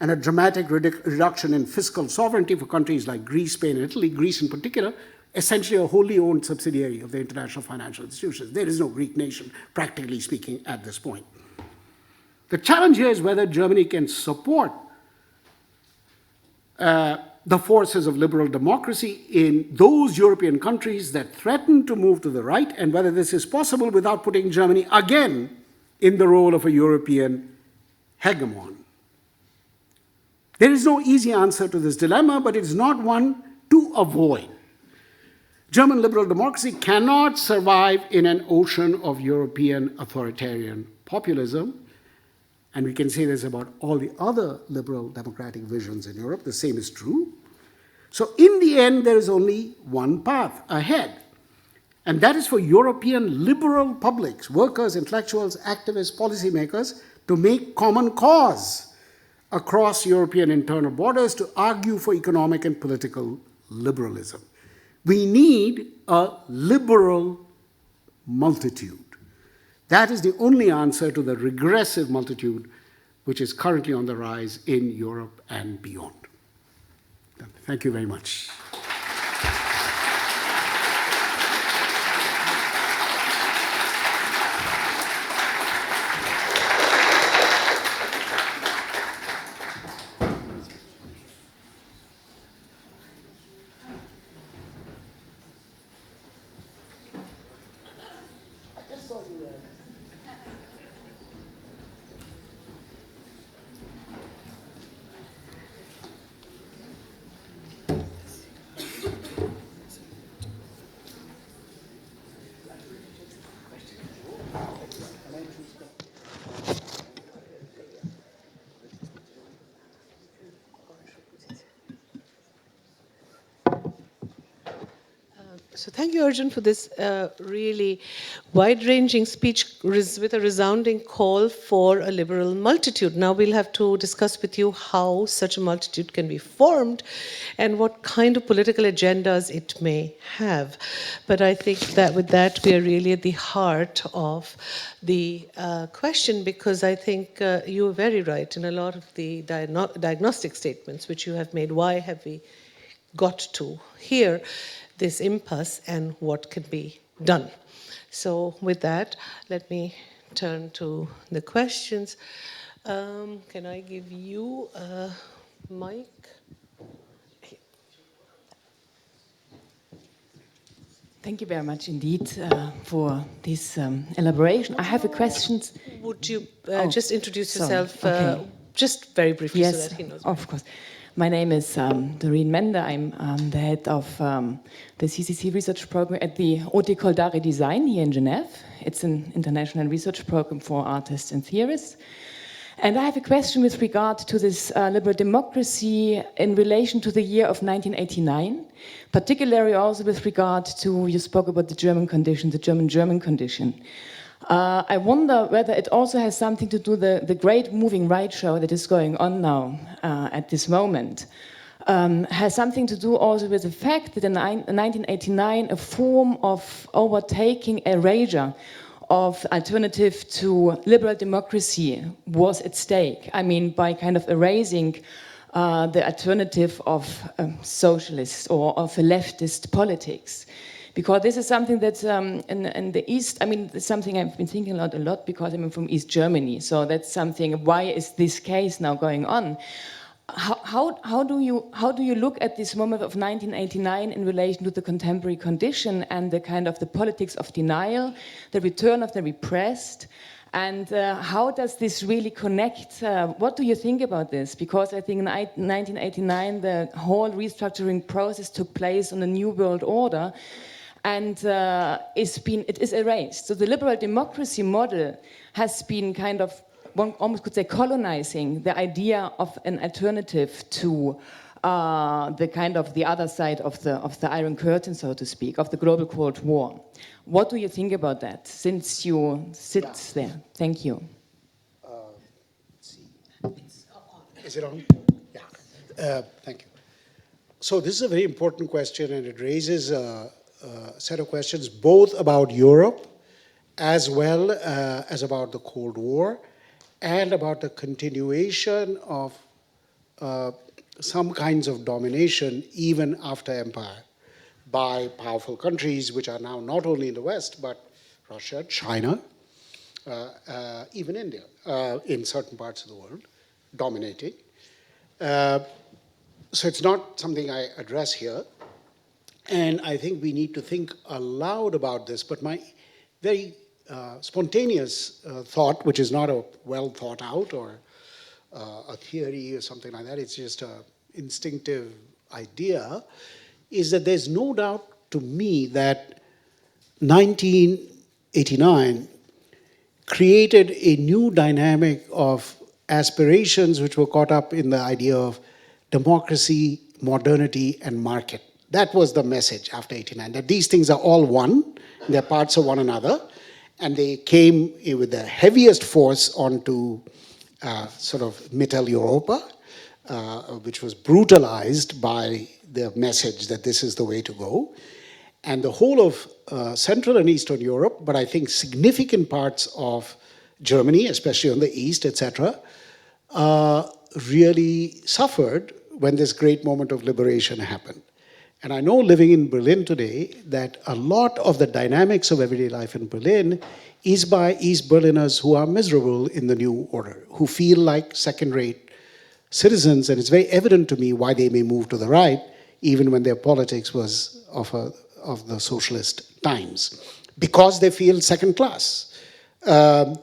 and a dramatic reduction in fiscal sovereignty for countries like Greece, Spain, and Italy, Greece in particular, essentially a wholly owned subsidiary of the international financial institutions. There is no Greek nation, practically speaking, at this point. The challenge here is whether Germany can support the forces of liberal democracy in those European countries that threaten to move to the right, and whether this is possible without putting Germany again in the role of a European hegemon. There is no easy answer to this dilemma, but it's not one to avoid. German liberal democracy cannot survive in an ocean of European authoritarian populism, and we can say this about all the other liberal democratic visions in Europe. The same is true. So in the end, there is only one path ahead, and that is for European liberal publics, workers, intellectuals, activists, policymakers, to make common cause across European internal borders to argue for economic and political liberalism. We need a liberal multitude. That is the only answer to the regressive multitude which is currently on the rise in Europe and beyond. Thank you very much. So thank you, Arjun, for this really wide-ranging speech with a resounding call for a liberal multitude. Now we'll have to discuss with you how such a multitude can be formed and what kind of political agendas it may have. But I think that with that, we are really at the heart of the question, because I think you are very right in a lot of the diagnostic statements which you have made. Why have we got to here this impasse and what can be done? So with that, let me turn to the questions. Can I give you a mic? Thank you very much indeed for this elaboration. I have a question. Would you just introduce sorry. yourself Okay. Just very briefly, Yes, so that he knows? of course. My name is Doreen Mende. I'm the head of the CCC research program at the Haute École d'Art et Design here in Genève. It's an international research program for artists and theorists. And I have a question with regard to this liberal democracy in relation to the year of 1989, particularly also with regard to, you spoke about the German condition, the German condition. I wonder whether it also has something to do the great moving right show that is going on now at this moment. Has something to do also with the fact that in 1989 a form of overtaking erasure of alternative to liberal democracy was at stake. I mean, by kind of erasing the alternative of socialist or of a leftist politics. Because this is something that in the East, I mean, it's something I've been thinking about a lot because I'm from East Germany. So that's something, why is this case now going on? How do you look at this moment of 1989 in relation to the contemporary condition and the kind of the politics of denial, the return of the repressed, and how does this really connect? What do you think about this? Because I think in 1989 the whole restructuring process took place on a new world order, and it is erased. So the liberal democracy model has been kind of, one almost could say, colonizing the idea of an alternative to the kind of the other side of the Iron Curtain, so to speak, of the global Cold War. What do you think about that, since you sit there? Thank you. Let's see. Is it on? Yeah. Thank you. So this is a very important question, and it raises a set of questions both about Europe as well as about the Cold War, and about the continuation of some kinds of domination even after empire by powerful countries which are now not only in the West, but Russia, China, even India, in certain parts of the world, dominating. So it's not something I address here. And I think we need to think aloud about this, but my very spontaneous thought, which is not a well thought out or a theory or something like that, it's just an instinctive idea, is that there's no doubt to me that 1989 created a new dynamic of aspirations which were caught up in the idea of democracy, modernity, and market. That was the message after 89, that these things are all one, they're parts of one another, and they came with the heaviest force onto sort of Mittel Europa, which was brutalized by the message that this is the way to go. And the whole of Central and Eastern Europe, but I think significant parts of Germany, especially on the east, etc., really suffered when this great moment of liberation happened. And I know, living in Berlin today, that a lot of the dynamics of everyday life in Berlin is by East Berliners who are miserable in the new order, who feel like second-rate citizens, and it's very evident to me why they may move to the right, even when their politics was of the socialist times, because they feel second class. And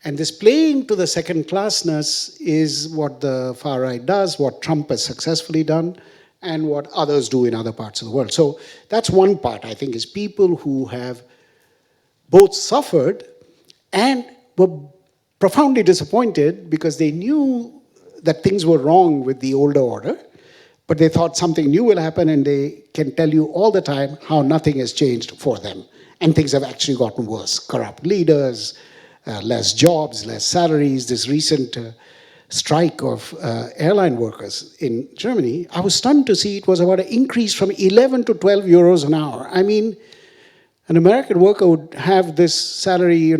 this playing to the second classness is what the far right does, what Trump has successfully done, and what others do in other parts of the world. So that's one part, I think, is people who have both suffered and were profoundly disappointed because they knew that things were wrong with the older order, but they thought something new will happen, and they can tell you all the time how nothing has changed for them. And things have actually gotten worse. Corrupt leaders, less jobs, less salaries. This recent strike of airline workers in Germany, I was stunned to see it was about an increase from 11 to 12 euros an hour. I mean, an American worker would have this salary,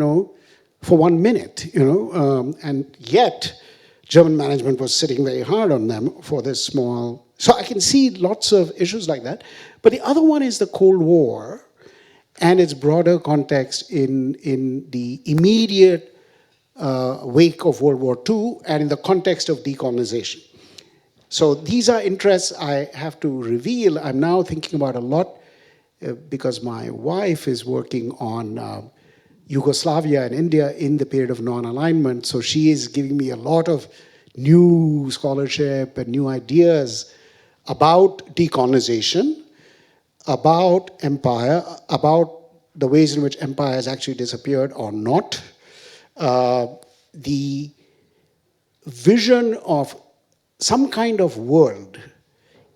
for 1 minute, and yet German management was sitting very hard on them for this small. So I can see lots of issues like that. But the other one is the Cold War and its broader context in the immediate wake of World War II and in the context of decolonization. So these are interests I have to reveal. I'm now thinking about a lot because my wife is working on Yugoslavia and India in the period of non-alignment. So she is giving me a lot of new scholarship and new ideas about decolonization, about empire, about the ways in which empire has actually disappeared or not, the vision of some kind of world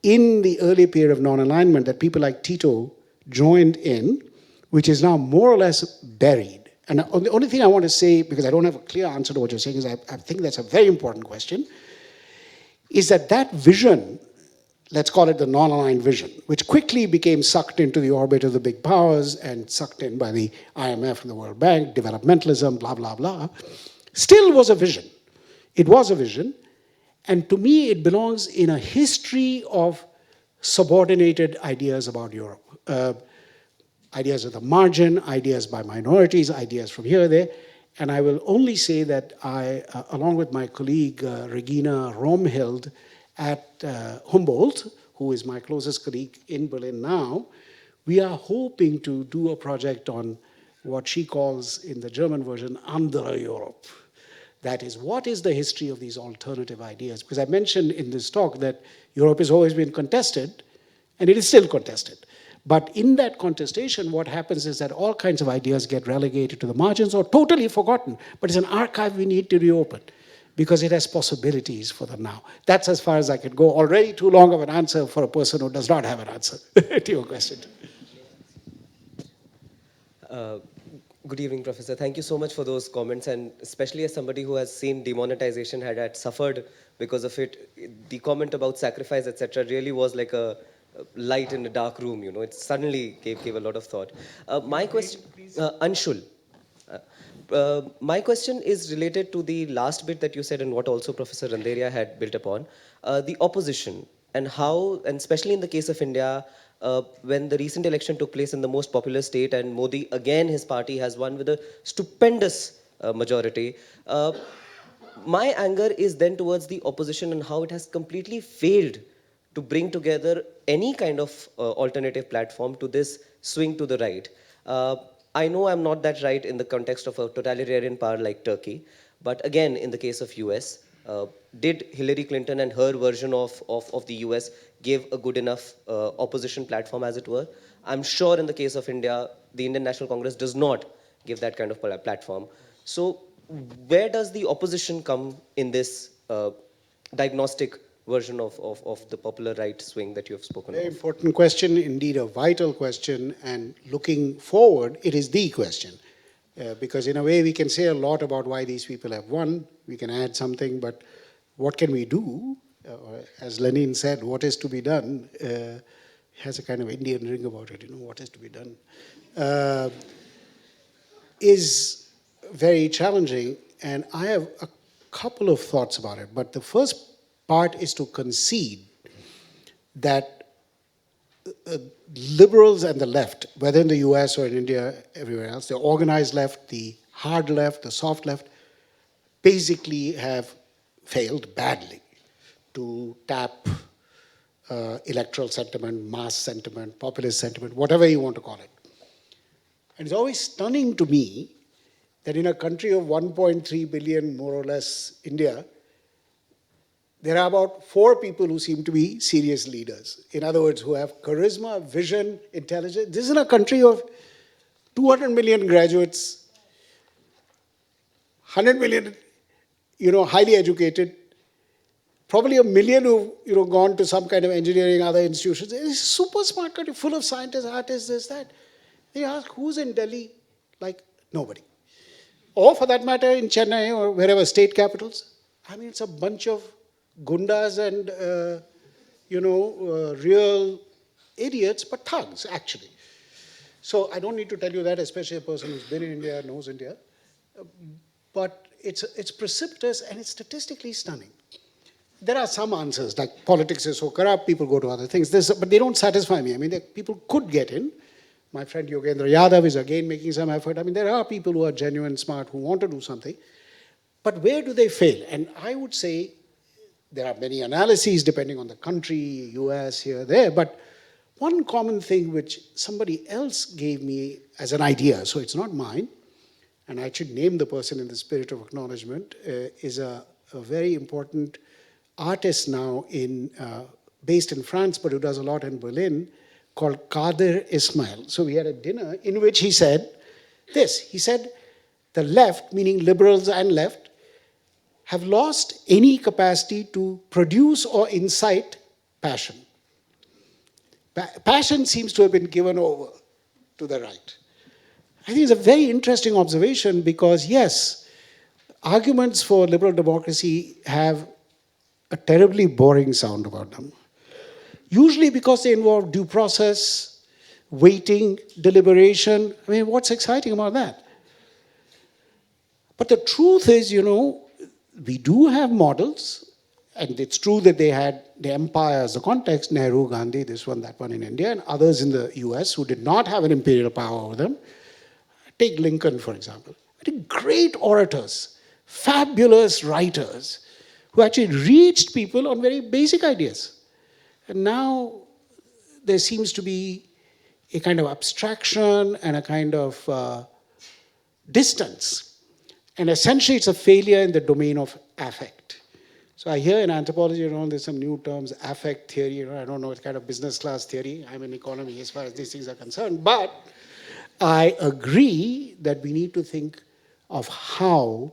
in the early period of non-alignment that people like Tito joined in, which is now more or less buried. And the only thing I want to say, because I don't have a clear answer to what you're saying, is I think that's a very important question, is that that vision, let's call it the non-aligned vision, which quickly became sucked into the orbit of the big powers and sucked in by the IMF and the World Bank, developmentalism, blah, blah, blah, still was a vision. It was a vision. And to me, it belongs in a history of subordinated ideas about Europe. Ideas at the margin, ideas by minorities, ideas from here or there. And I will only say that I, along with my colleague Regina Romhild at Humboldt, who is my closest colleague in Berlin now, we are hoping to do a project on what she calls in the German version, andere Europe. That is, what is the history of these alternative ideas? Because I mentioned in this talk that Europe has always been contested, and it is still contested. But in that contestation, what happens is that all kinds of ideas get relegated to the margins or totally forgotten. But it's an archive we need to reopen because it has possibilities for them now. That's as far as I could go. Already too long of an answer for a person who does not have an answer to your question. Good evening, Professor. Thank you so much for those comments, and especially as somebody who has seen demonetization, had suffered because of it, the comment about sacrifice, etc., really was like a light in a dark room. It suddenly gave a lot of thought. My question, Anshul. My question is related to the last bit that you said and what also Professor Randeria had built upon, the opposition and how, and especially in the case of India, when the recent election took place in the most populous state and Modi, again, his party has won with a stupendous majority. My anger is then towards the opposition and how it has completely failed to bring together any kind of alternative platform to this swing to the right. I know I'm not that right in the context of a totalitarian power like Turkey, but again, in the case of US, did Hillary Clinton and her version of the US give a good enough opposition platform, as it were? I'm sure in the case of India, the Indian National Congress does not give that kind of platform. So where does the opposition come in this diagnostic version of the popular right swing that you have spoken Very of? important question, indeed a vital question, and looking forward, it is the question. Because in a way we can say a lot about why these people have won, we can add something, but what can we do? As Lenin said, what is to be done has a kind of Indian ring about it, what is to be done, is very challenging, and I have a couple of thoughts about it, but the first part is to concede that liberals and the left, whether in the US or in India, everywhere else, the organized left, the hard left, the soft left, basically have failed badly to tap electoral sentiment, mass sentiment, populist sentiment, whatever you want to call it. And it's always stunning to me that in a country of 1.3 billion, more or less, India, there are about 4 people who seem to be serious leaders. In other words, who have charisma, vision, intelligence. This is a country of 200 million graduates, 100 million, highly educated. probably 1 million who've gone to some kind of engineering, other institutions. It's a super smart country, full of scientists, artists, this, that. They ask, who's in Delhi? Like, nobody. Or for that matter, in Chennai or wherever, state capitals. I mean, it's a bunch of gundas and, real idiots, but thugs, actually. So I don't need to tell you that, especially a person who's been in India, knows India. But it's precipitous and it's statistically stunning. There are some answers, like politics is so corrupt, people go to other things. But they don't satisfy me. I mean, people could get in. My friend Yogendra Yadav is again making some effort. I mean, there are people who are genuine, smart, who want to do something. But where do they fail? And I would say there are many analyses depending on the country, US, here, there. But one common thing which somebody else gave me as an idea, so it's not mine, and I should name the person in the spirit of acknowledgement, is a very important artist now based in France, but who does a lot in Berlin, called Kader Ismail. So we had a dinner in which he said this. He said, the left, meaning liberals and left, have lost any capacity to produce or incite passion. Passion seems to have been given over to the right. I think it's a very interesting observation because, yes, arguments for liberal democracy have a terribly boring sound about them. Usually because they involve due process, waiting, deliberation. I mean, what's exciting about that? But the truth is, we do have models, and it's true that they had the empire as the context, Nehru, Gandhi, this one, that one in India, and others in the US who did not have an imperial power over them. Take Lincoln, for example. Great orators, fabulous writers, who actually reached people on very basic ideas. And now there seems to be a kind of abstraction and a kind of distance. And essentially it's a failure in the domain of affect. So I hear in anthropology, there's some new terms, affect theory, I don't know, it's kind of business class theory. I'm in economy as far as these things are concerned. But I agree that we need to think of how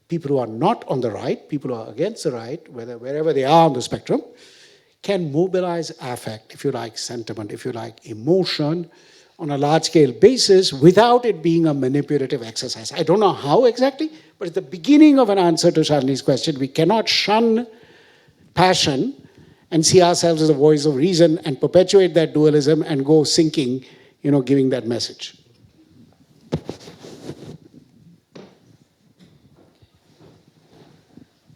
people who are not on the right, people who are against the right, wherever they are on the spectrum, can mobilize affect, if you like, sentiment, if you like, emotion, on a large-scale basis without it being a manipulative exercise. I don't know how exactly, but it's the beginning of an answer to Shalini's question. We cannot shun passion and see ourselves as a voice of reason and perpetuate that dualism and go sinking, giving that message.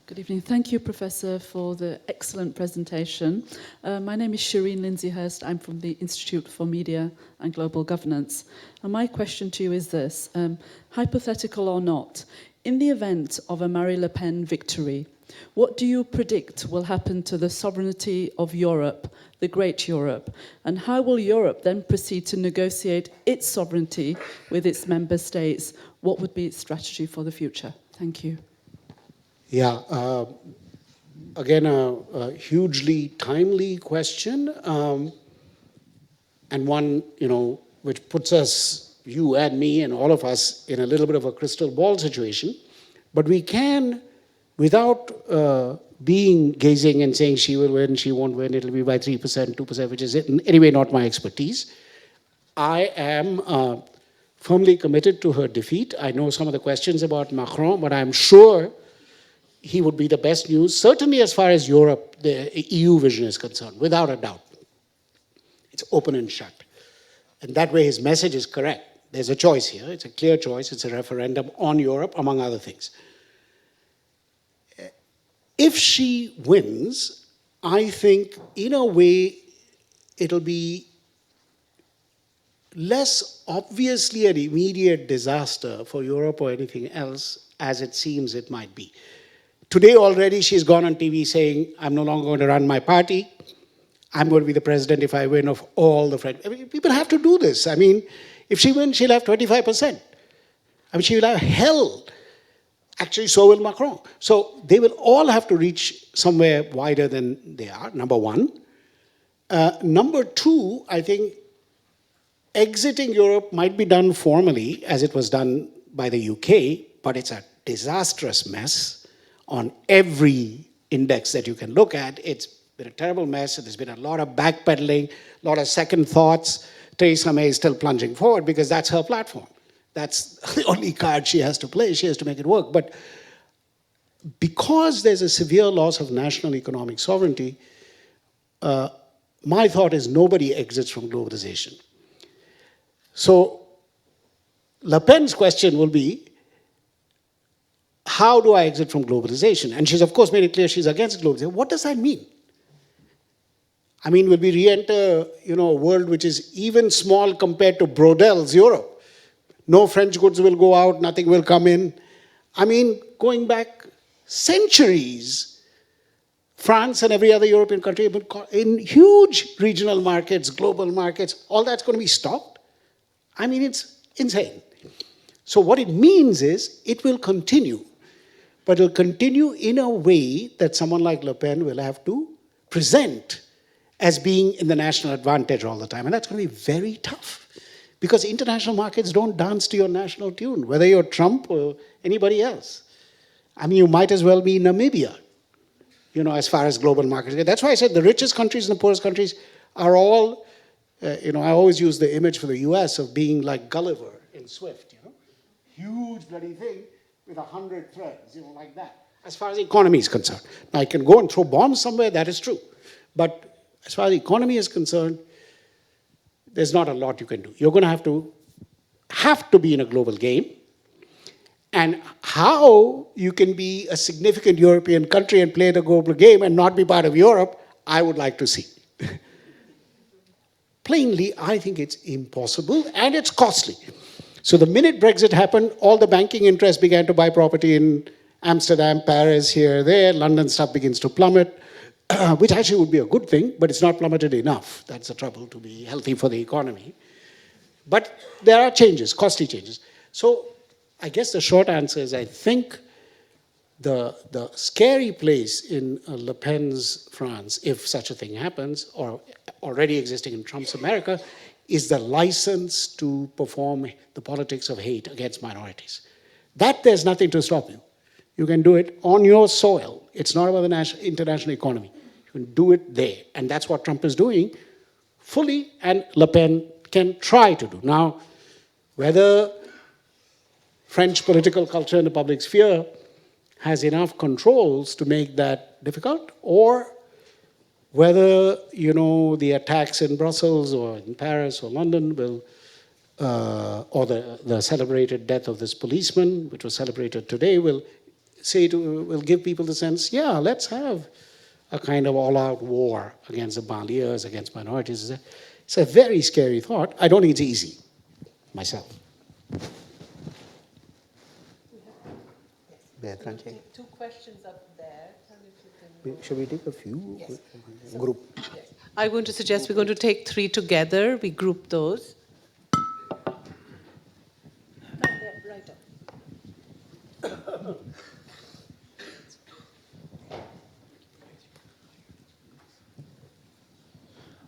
Good evening. Thank you, Professor, for the excellent presentation. My name is Shireen Lindsay-Hurst. I'm from the Institute for Media and Global Governance. And my question to you is this. Hypothetical or not, in the event of a Marine Le Pen victory, what do you predict will happen to the sovereignty of Europe, the great Europe? And how will Europe then proceed to negotiate its sovereignty with its member states? What would be its strategy for the future? Thank you. Yeah, again, a hugely timely question, and one, which puts us, you and me and all of us, in a little bit of a crystal ball situation. But we can, without gazing and saying she will win, she won't win, it'll be by 3%, 2%, which is anyway not my expertise. I am firmly committed to her defeat. I know some of the questions about Macron, but I'm sure he would be the best news, certainly as far as Europe, the EU vision is concerned, without a doubt. It's open and shut. And that way his message is correct. There's a choice here. It's a clear choice. It's a referendum on Europe, among other things. If she wins, I think, in a way, it'll be less obviously an immediate disaster for Europe or anything else as it seems it might be. Today already she's gone on TV saying, I'm no longer going to run my party. I'm going to be the president if I win of all the French. I mean, people have to do this. I mean, if she wins, she'll have 25%. I mean, she will have hell. Actually, so will Macron. So they will all have to reach somewhere wider than they are, number one. Number two, I think exiting Europe might be done formally, as it was done by the UK, but it's a disastrous mess on every index that you can look at. It's been a terrible mess. There's been a lot of backpedaling, a lot of second thoughts. Theresa May is still plunging forward because that's her platform. That's the only card she has to play. She has to make it work. But because there's a severe loss of national economic sovereignty, my thought is nobody exits from globalization. So Le Pen's question will be, how do I exit from globalization? And she's of course made it clear she's against globalization. What does that mean? I mean, will we re-enter, a world which is even small compared to Brodel's Europe? No French goods will go out, nothing will come in. I mean, going back centuries, France and every other European country have been caught in huge regional markets, global markets. All that's going to be stopped? I mean, it's insane. So what it means is it will continue, but it will continue in a way that someone like Le Pen will have to present as being in the national advantage all the time. And that's going to be very tough because international markets don't dance to your national tune, whether you're Trump or anybody else. I mean, you might as well be Namibia, as far as global markets go. That's why I said the richest countries and the poorest countries are all, I always use the image for the US of being like Gulliver in Swift, huge bloody thing with 100 threads, like that, as far as the economy is concerned. Now, I can go and throw bombs somewhere, that is true. But as far as the economy is concerned, there's not a lot you can do. You're going to have to be in a global game. And how you can be a significant European country and play the global game and not be part of Europe, I would like to see. Plainly, I think it's impossible and it's costly. So the minute Brexit happened, all the banking interests began to buy property in Amsterdam, Paris, here, there. London stuff begins to plummet, which actually would be a good thing, but it's not plummeted enough. That's the trouble, to be healthy for the economy. But there are changes, costly changes. So I guess the short answer is I think the scary place in Le Pen's France, if such a thing happens, or already existing in Trump's America, is the license to perform the politics of hate against minorities. That there's nothing to stop you. You can do it on your soil. It's not about the international economy. You can do it there. And that's what Trump is doing fully, and Le Pen can try to do. Now, whether French political culture in the public sphere has enough controls to make that difficult, or whether, the attacks in Brussels or in Paris or London will, or the celebrated death of this policeman, which was celebrated today, will give people the sense, yeah, let's have a kind of all-out war against the banlieues, against minorities. It's a very scary thought. I don't think it's easy, myself. Two questions up there. Shall we take a few? Yes. Group. Yes. I'm going to suggest we're going to take three together. We group those. Right up.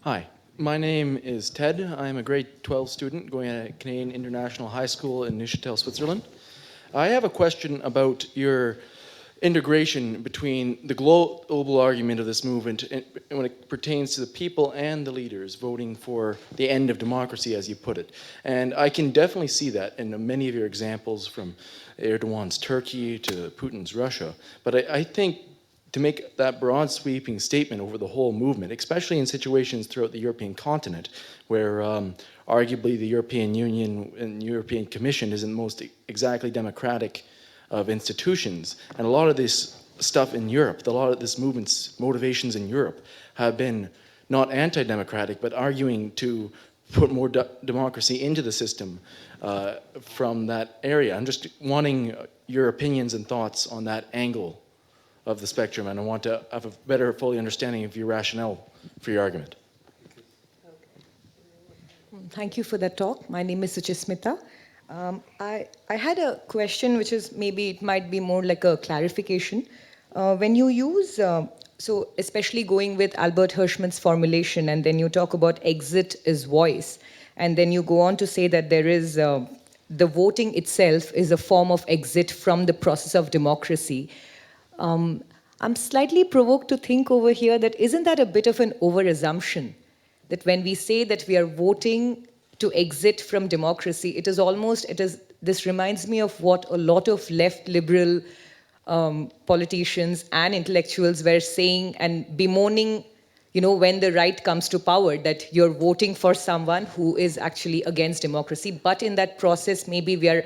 Hi, my name is Ted. I'm a grade 12 student going at Canadian International High School in Neuchâtel, Switzerland. I have a question about your integration between the global argument of this movement and when it pertains to the people and the leaders voting for the end of democracy, as you put it. And I can definitely see that in many of your examples, from Erdogan's Turkey to Putin's Russia. But I think to make that broad sweeping statement over the whole movement, especially in situations throughout the European continent, where arguably the European Union and European Commission isn't most exactly democratic of institutions. And a lot of this stuff in Europe, a lot of this movement's motivations in Europe have been not anti-democratic, but arguing to put more democracy into the system from that area. I'm just wanting your opinions and thoughts on that angle of the spectrum, and I want to have a better, fully understanding of your rationale for your argument. Thank you for that talk. My name is Suchismita. I had a question, which is maybe it might be more like a clarification. When you use, so especially going with Albert Hirschman's formulation, and then you talk about exit is voice, and then you go on to say that there is, the voting itself is a form of exit from the process of democracy. I'm slightly provoked to think over here that isn't that a bit of an overassumption? That when we say that we are voting to exit from democracy, this reminds me of what a lot of left liberal politicians and intellectuals were saying and bemoaning, when the right comes to power, that you're voting for someone who is actually against democracy. But in that process, maybe we are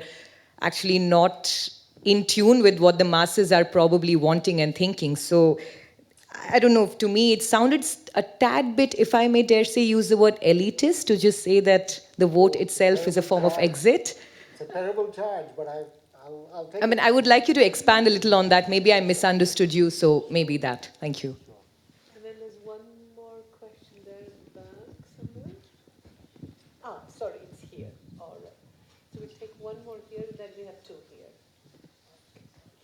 actually not in tune with what the masses are probably wanting and thinking. So I don't know, to me it sounded a tad bit, if I may dare say, use the word elitist, to just say that the vote itself is a form of exit. It's a terrible charge, but I'll take I mean, I would like you to expand a little on that. Maybe I misunderstood you, so maybe that. Thank you. And then there's one more question there in the back somewhere. Sorry, it's here. All right. So we'll take one more here, and then we have two here.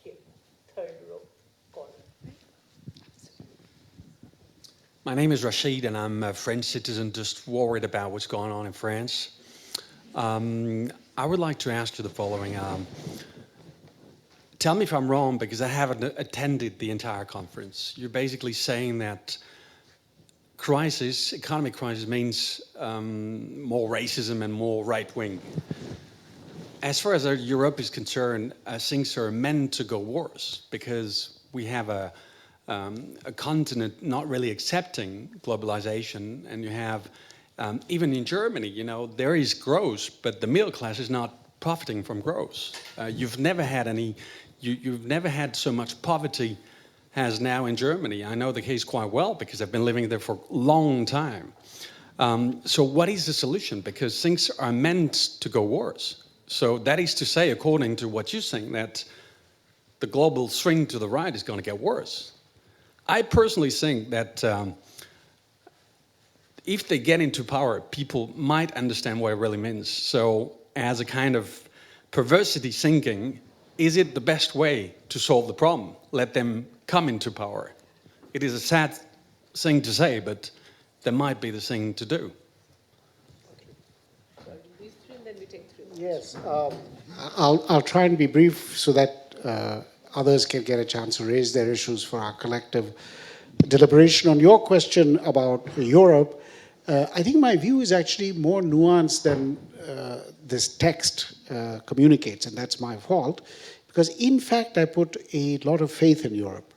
Here, third row corner. My name is Rashid, and I'm a French citizen just worried about what's going on in France. I would like to ask you the following. Tell me if I'm wrong, because I haven't attended the entire conference. You're basically saying that economic crisis means more racism and more right-wing. As far as Europe is concerned, things are meant to go worse, because we have a continent not really accepting globalization, and you have, even in Germany, there is growth, but the middle class is not profiting from growth. You've never had so much poverty as now in Germany. I know the case quite well because I've been living there for a long time. So what is the solution? Because things are meant to go worse. So that is to say, according to what you're saying, that the global swing to the right is going to get worse. I personally think that if they get into power, people might understand what it really means. So as a kind of perversity thinking, is it the best way to solve the problem? Let them come into power. It is a sad thing to say, but that might be the thing to do. These three, and then we take three. Yes, I'll try and be brief so that others can get a chance to raise their issues for our collective deliberation. On your question about Europe, I think my view is actually more nuanced than this text communicates, and that's my fault, because in fact I put a lot of faith in Europe,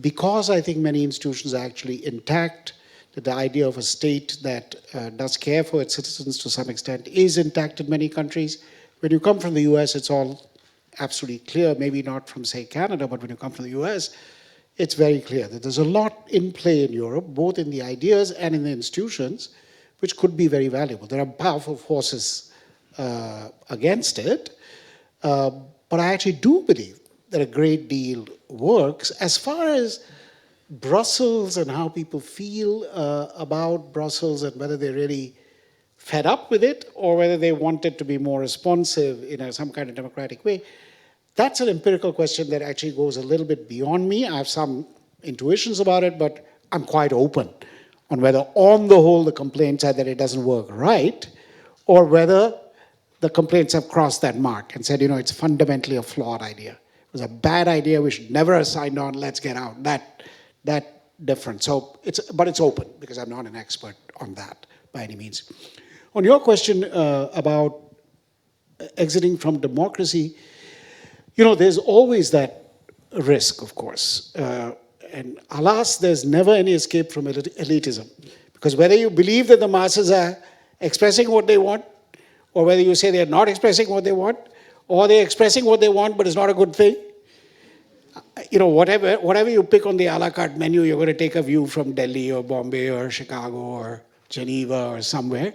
because I think many institutions are actually intact, that the idea of a state that does care for its citizens to some extent is intact in many countries. When you come from the US, it's all absolutely clear, maybe not from, say, Canada, but when you come from the US, it's very clear that there's a lot in play in Europe, both in the ideas and in the institutions, which could be very valuable. There are powerful forces against it, but I actually do believe that a great deal works. As far as Brussels and how people feel about Brussels and whether they're really fed up with it or whether they want it to be more responsive in some kind of democratic way, that's an empirical question that actually goes a little bit beyond me. I have some intuitions about it, but I'm quite open on whether on the whole the complaints are that it doesn't work right, or whether the complaints have crossed that mark and said, it's fundamentally a flawed idea. It was a bad idea, we should never have signed on, let's get out. That different. So but it's open, because I'm not an expert on that by any means. On your question about exiting from democracy, there's always that risk, of course. And alas, there's never any escape from elitism. Because whether you believe that the masses are expressing what they want, or whether you say they're not expressing what they want, or they're expressing what they want, but it's not a good thing, whatever you pick on the a la carte menu, you're going to take a view from Delhi or Bombay or Chicago or Geneva or somewhere.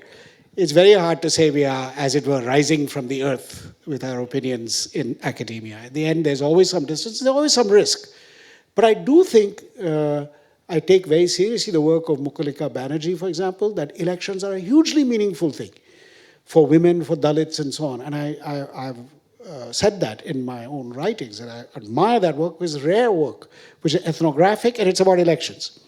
It's very hard to say we are, as it were, rising from the earth with our opinions in academia. At the end, there's always some distance, there's always some risk. But I do think, I take very seriously the work of Mukhalika Banerjee, for example, that elections are a hugely meaningful thing for women, for Dalits, and so on. And I've said that in my own writings, and I admire that work, which is rare work, which is ethnographic, and it's about elections.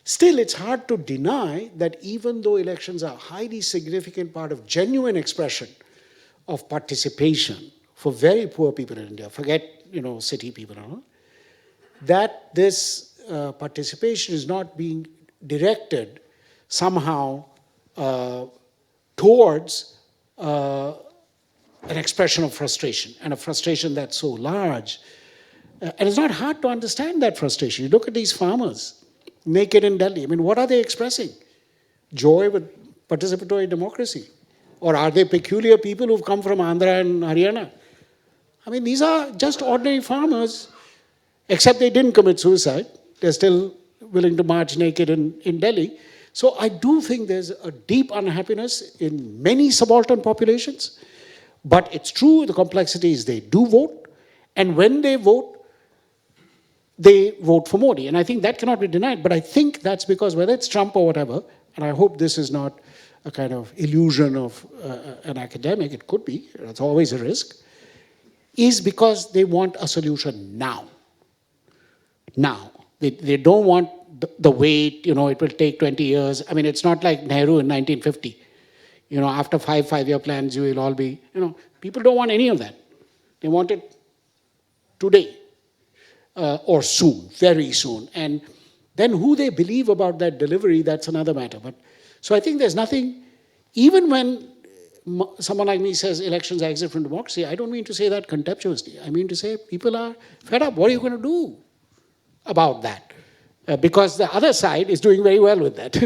Still, it's hard to deny that even though elections are a highly significant part of genuine expression of participation for very poor people in India, forget, city people, that this participation is not being directed somehow towards an expression of frustration, and a frustration that's so large. And it's not hard to understand that frustration. You look at these farmers, naked in Delhi. I mean, what are they expressing? Joy with participatory democracy? Or are they peculiar people who've come from Andhra and Haryana? I mean, these are just ordinary farmers, except they didn't commit suicide. They're still willing to march naked in Delhi. So I do think there's a deep unhappiness in many subaltern populations. But it's true, the complexity is they do vote. And when they vote for Modi. And I think that cannot be denied. But I think that's because whether it's Trump or whatever, and I hope this is not a kind of illusion of an academic, it could be, that's always a risk, is because they want a solution now. Now. They don't want the wait, it will take 20 years. I mean, it's not like Nehru in 1950. After five-year plans, you will all be, people don't want any of that. They want it today or soon, very soon. And then who they believe about that delivery, that's another matter. But so I think there's nothing, even when someone like me says elections are exit from democracy, I don't mean to say that contemptuously. I mean to say people are fed up. What are you going to do about that? Because the other side is doing very well with that.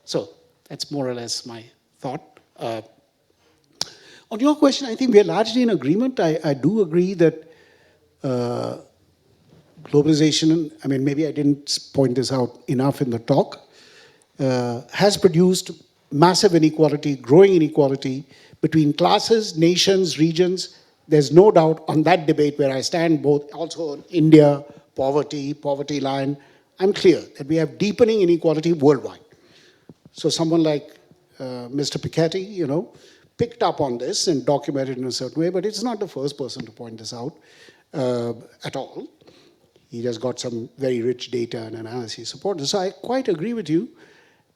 So that's more or less my thought. On your question, I think we are largely in agreement. I do agree that globalization, I mean, maybe I didn't point this out enough in the talk, has produced massive inequality, growing inequality between classes, nations, regions. There's no doubt on that debate where I stand, both also in India, poverty line. I'm clear that we have deepening inequality worldwide. So someone like Mr. Piketty, picked up on this and documented in a certain way, but it's not the first person to point this out at all. He just got some very rich data and analysis support. So I quite agree with you.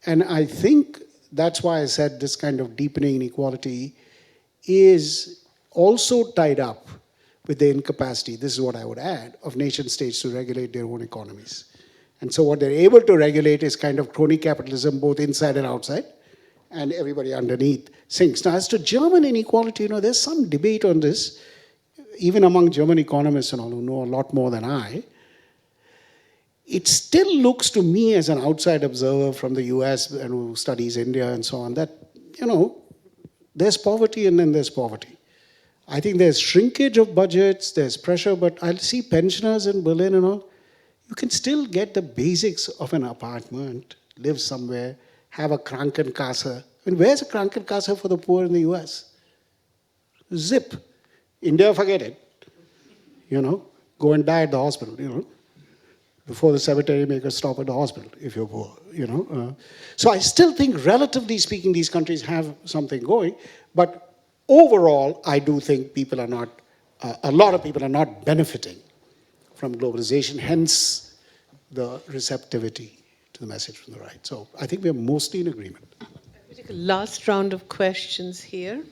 And I think that's why I said this kind of deepening inequality is also tied up with the incapacity, this is what I would add, of nation states to regulate their own economies. And so what they're able to regulate is kind of crony capitalism, both inside and outside, and everybody underneath sinks. Now, as to German inequality, there's some debate on this, even among German economists and all who know a lot more than I. It still looks to me as an outside observer from the US and who studies India and so on, that, there's poverty and then there's poverty. I think there's shrinkage of budgets, there's pressure, but I see pensioners in Berlin and all, you can still get the basics of an apartment, live somewhere, have a Krankenkasse. I mean, where's a Krankenkasse for the poor in the US? Zip. India, forget it. Go and die at the hospital, before the cemetery makers stop at the hospital, if you're poor, So I still think, relatively speaking, these countries have something going, but overall, I do think people are not, a lot of people are not benefiting from globalization, hence the receptivity to the message from the right. So I think we're mostly in agreement. We'll take a last round of questions here.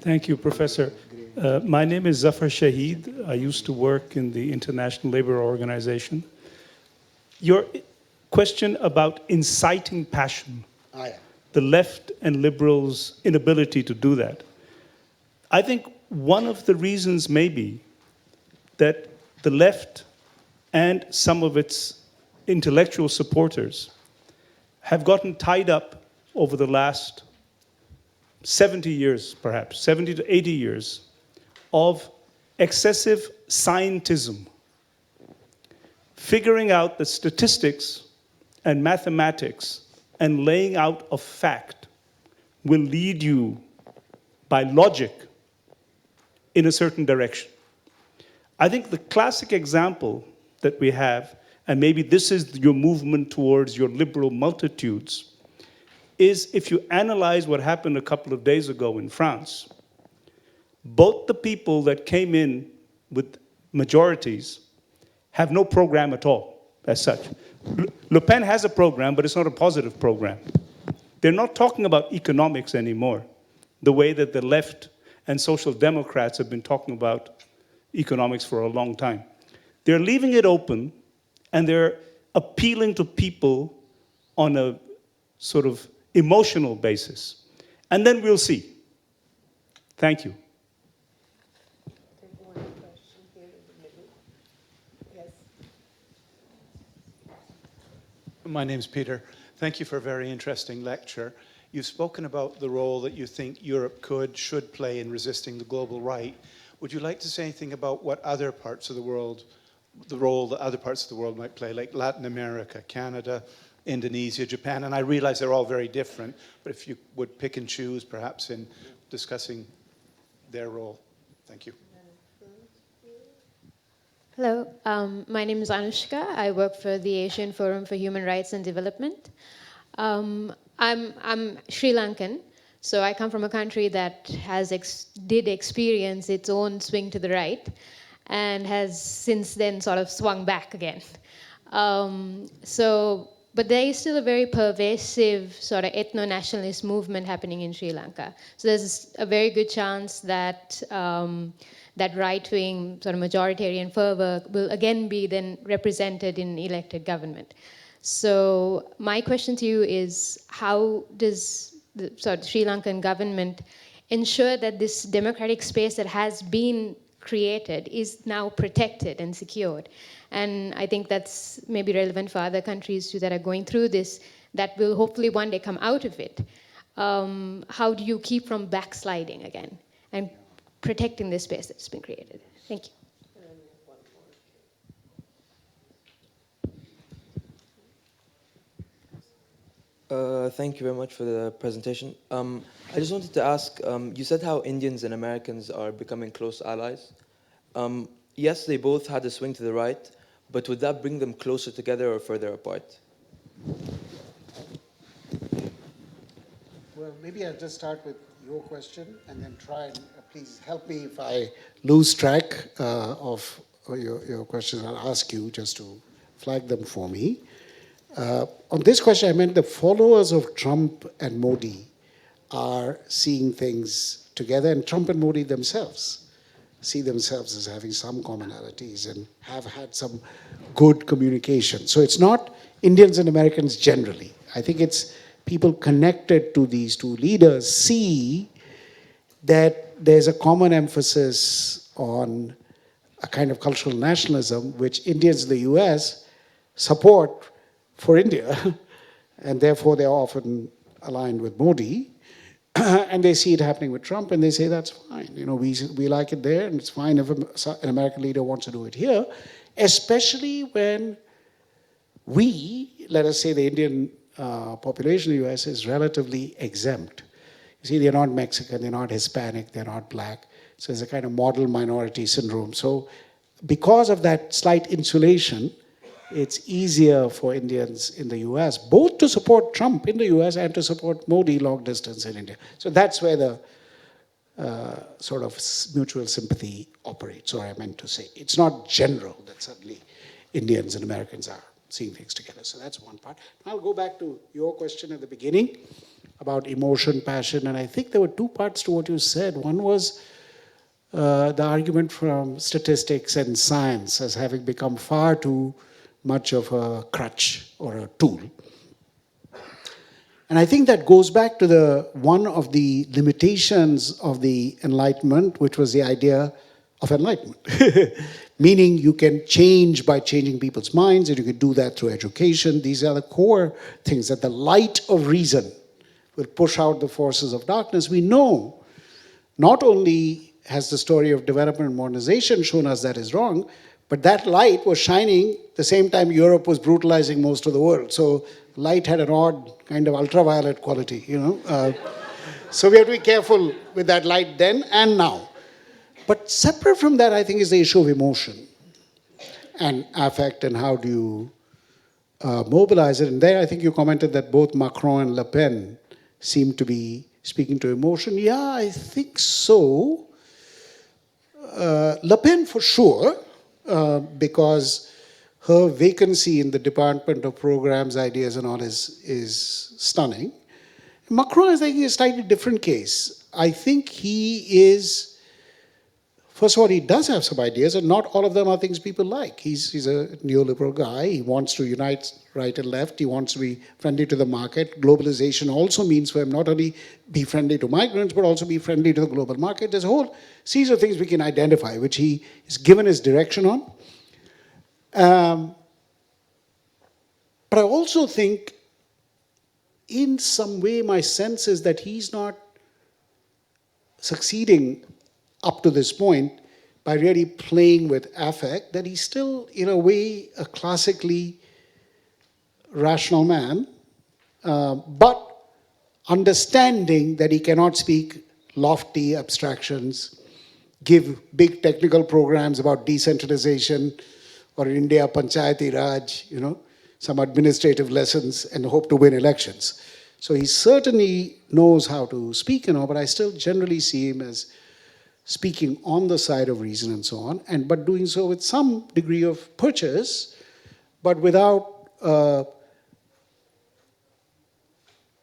Thank you, Professor. My name is Zafar Shahid. I used to work in the International Labour Organization. Your question about inciting passion, the left and liberals' inability to do that. I think one of the reasons may be that the left and some of its intellectual supporters have gotten tied up over the last 70 years, perhaps, 70 to 80 years, of excessive scientism, figuring out that statistics and mathematics and laying out of fact will lead you by logic in a certain direction. I think the classic example that we have, and maybe this is your movement towards your liberal multitudes, is if you analyze what happened a couple of days ago in France, both the people that came in with majorities have no program at all, as such. Le Pen has a program, but it's not a positive program. They're not talking about economics anymore, the way that the left and social democrats have been talking about economics for a long time. They're leaving it open, and they're appealing to people on a sort of emotional basis. And then we'll see. Thank you. My name's Peter. Thank you for a very interesting lecture. You've spoken about the role that you think Europe should play in resisting the global right. Would you like to say anything about what other parts of the world, the role that other parts of the world might play, like Latin America, Canada, Indonesia, Japan? And I realize they're all very different, but if you would pick and choose perhaps in discussing their role. Thank you. Hello, my name is Anushka. I work for the Asian Forum for Human Rights and Development. I'm Sri Lankan, so I come from a country that did experience its own swing to the right and has since then sort of swung back again. But there is still a very pervasive sort of ethno-nationalist movement happening in Sri Lanka. So there's a very good chance that that right-wing sort of majoritarian fervor will again be then represented in elected government. So my question to you is, how does the Sri Lankan government ensure that this democratic space that has been created is now protected and secured? And I think that's maybe relevant for other countries too that are going through this, that will hopefully one day come out of it. How do you keep from backsliding again and protecting this space that's been created? Thank you. Thank you very much for the presentation. I just wanted to ask, you said how Indians and Americans are becoming close allies. Yes, they both had a swing to the right, but would that bring them closer together or further apart? Well, maybe I'll just start with your question and then try and please help me if I lose track of your questions. I'll ask you just to flag them for me. On this question, I meant the followers of Trump and Modi are seeing things together, and Trump and Modi themselves see themselves as having some commonalities and have had some good communication. So it's not Indians and Americans generally. I think it's people connected to these two leaders see that there's a common emphasis on a kind of cultural nationalism which Indians in the US support for India, and therefore they're often aligned with Modi. And they see it happening with Trump, and they say that's fine. You know, we like it there, and it's fine if an American leader wants to do it here, especially when we, let us say the Indian population in the US is relatively exempt. You see, they're not Mexican, they're not Hispanic, they're not black. So it's a kind of model minority syndrome. So because of that slight insulation, it's easier for Indians in the US, both to support Trump in the US and to support Modi long distance in India. So that's where the sort of mutual sympathy operates, or I meant to say. It's not general that suddenly Indians and Americans are seeing things together. So that's one part. I'll go back to your question at the beginning about emotion, passion, and I think there were two parts to what you said. One was the argument from statistics and science as having become far too much of a crutch or a tool. And I think that goes back to one of the limitations of the Enlightenment, which was the idea of enlightenment. Meaning you can change by changing people's minds, and you can do that through education. These are the core things, that the light of reason will push out the forces of darkness. We know not only has the story of development and modernization shown us that is wrong, but that light was shining the same time Europe was brutalizing most of the world. So light had an odd kind of ultraviolet quality, you know. So we have to be careful with that light then and now. But separate from that, I think, is the issue of emotion and affect, and how do you mobilize it. And there I think you commented that both Macron and Le Pen seem to be speaking to emotion. Yeah, I think so. Le Pen for sure, because her vacancy in the Department of Programs, Ideas and all is stunning. Macron is, I think, a slightly different case. I think he is First of all, he does have some ideas, and not all of them are things people like. He's a neoliberal guy. He wants to unite right and left. He wants to be friendly to the market. Globalization also means for him not only be friendly to migrants, but also be friendly to the global market. There's a whole series of things we can identify, which he is given his direction on. But I also think, in some way, my sense is that he's not succeeding up to this point by really playing with affect, that he's still, in a way, a classically rational man, but understanding that he cannot speak lofty abstractions, give big technical programs about decentralization, or in India, Panchayati Raj, some administrative lessons, and hope to win elections. So he certainly knows how to speak, but I still generally see him as speaking on the side of reason and so on, but doing so with some degree of purchase, but without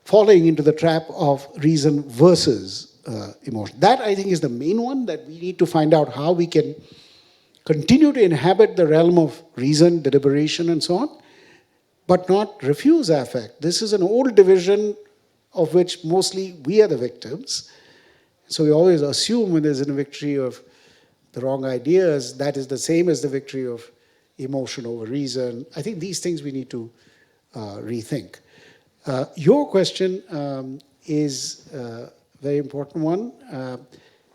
falling into the trap of reason versus emotion. That, I think, is the main one, that we need to find out how we can continue to inhabit the realm of reason, deliberation, and so on, but not refuse affect. This is an old division of which mostly we are the victims. So we always assume when there's a victory of the wrong ideas, that is the same as the victory of emotion over reason. I think these things we need to rethink. Your question is a very important one,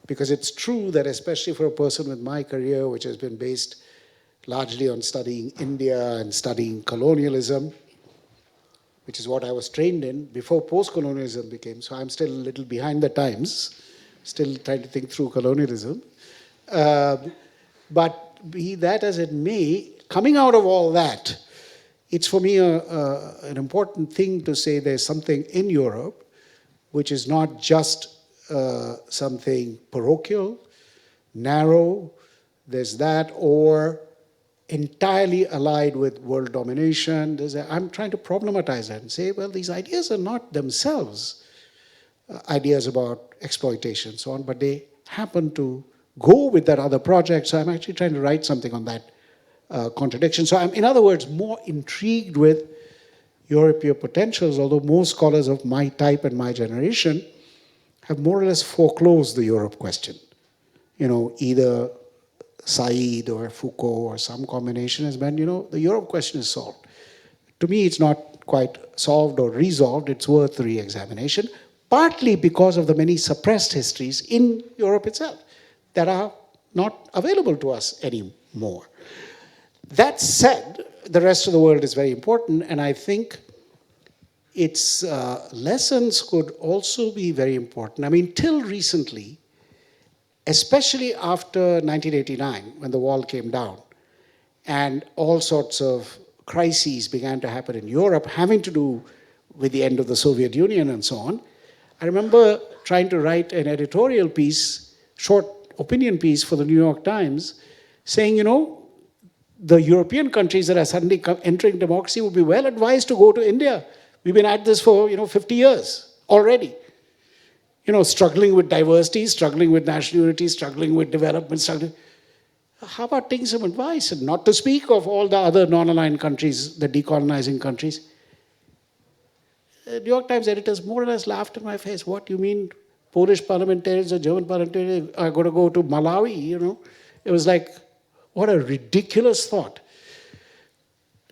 because it's true that especially for a person with my career, which has been based largely on studying India and studying colonialism, which is what I was trained in before post-colonialism became, so I'm still a little behind the times, still trying to think through colonialism. But be that as it may, coming out of all that, it's for me an important thing to say there's something in Europe which is not just something parochial, narrow, there's that, or entirely allied with world domination. I'm trying to problematize that and say, well, these ideas are not themselves ideas about exploitation and so on, but they happen to go with that other project. So I'm actually trying to write something on that contradiction. So I'm, in other words, more intrigued with European potentials, although most scholars of my type and my generation have more or less foreclosed the Europe question. Either Said or Foucault or some combination has been, the Europe question is solved. To me, it's not quite solved or resolved. It's worth re-examination, partly because of the many suppressed histories in Europe itself that are not available to us anymore. That said, the rest of the world is very important, and I think its lessons could also be very important. I mean, till recently, especially after 1989, when the wall came down, and all sorts of crises began to happen in Europe, having to do with the end of the Soviet Union and so on, I remember trying to write an editorial piece, short opinion piece for the New York Times, saying, the European countries that are suddenly entering democracy would be well advised to go to India. We've been at this for 50 years already. Struggling with diversity, struggling with national unity, struggling with development, struggling. How about taking some advice? And not to speak of all the other non-aligned countries, the decolonizing countries. The New York Times editors more or less laughed in my face. What, you mean Polish parliamentarians or German parliamentarians are going to go to Malawi? It was like, what a ridiculous thought.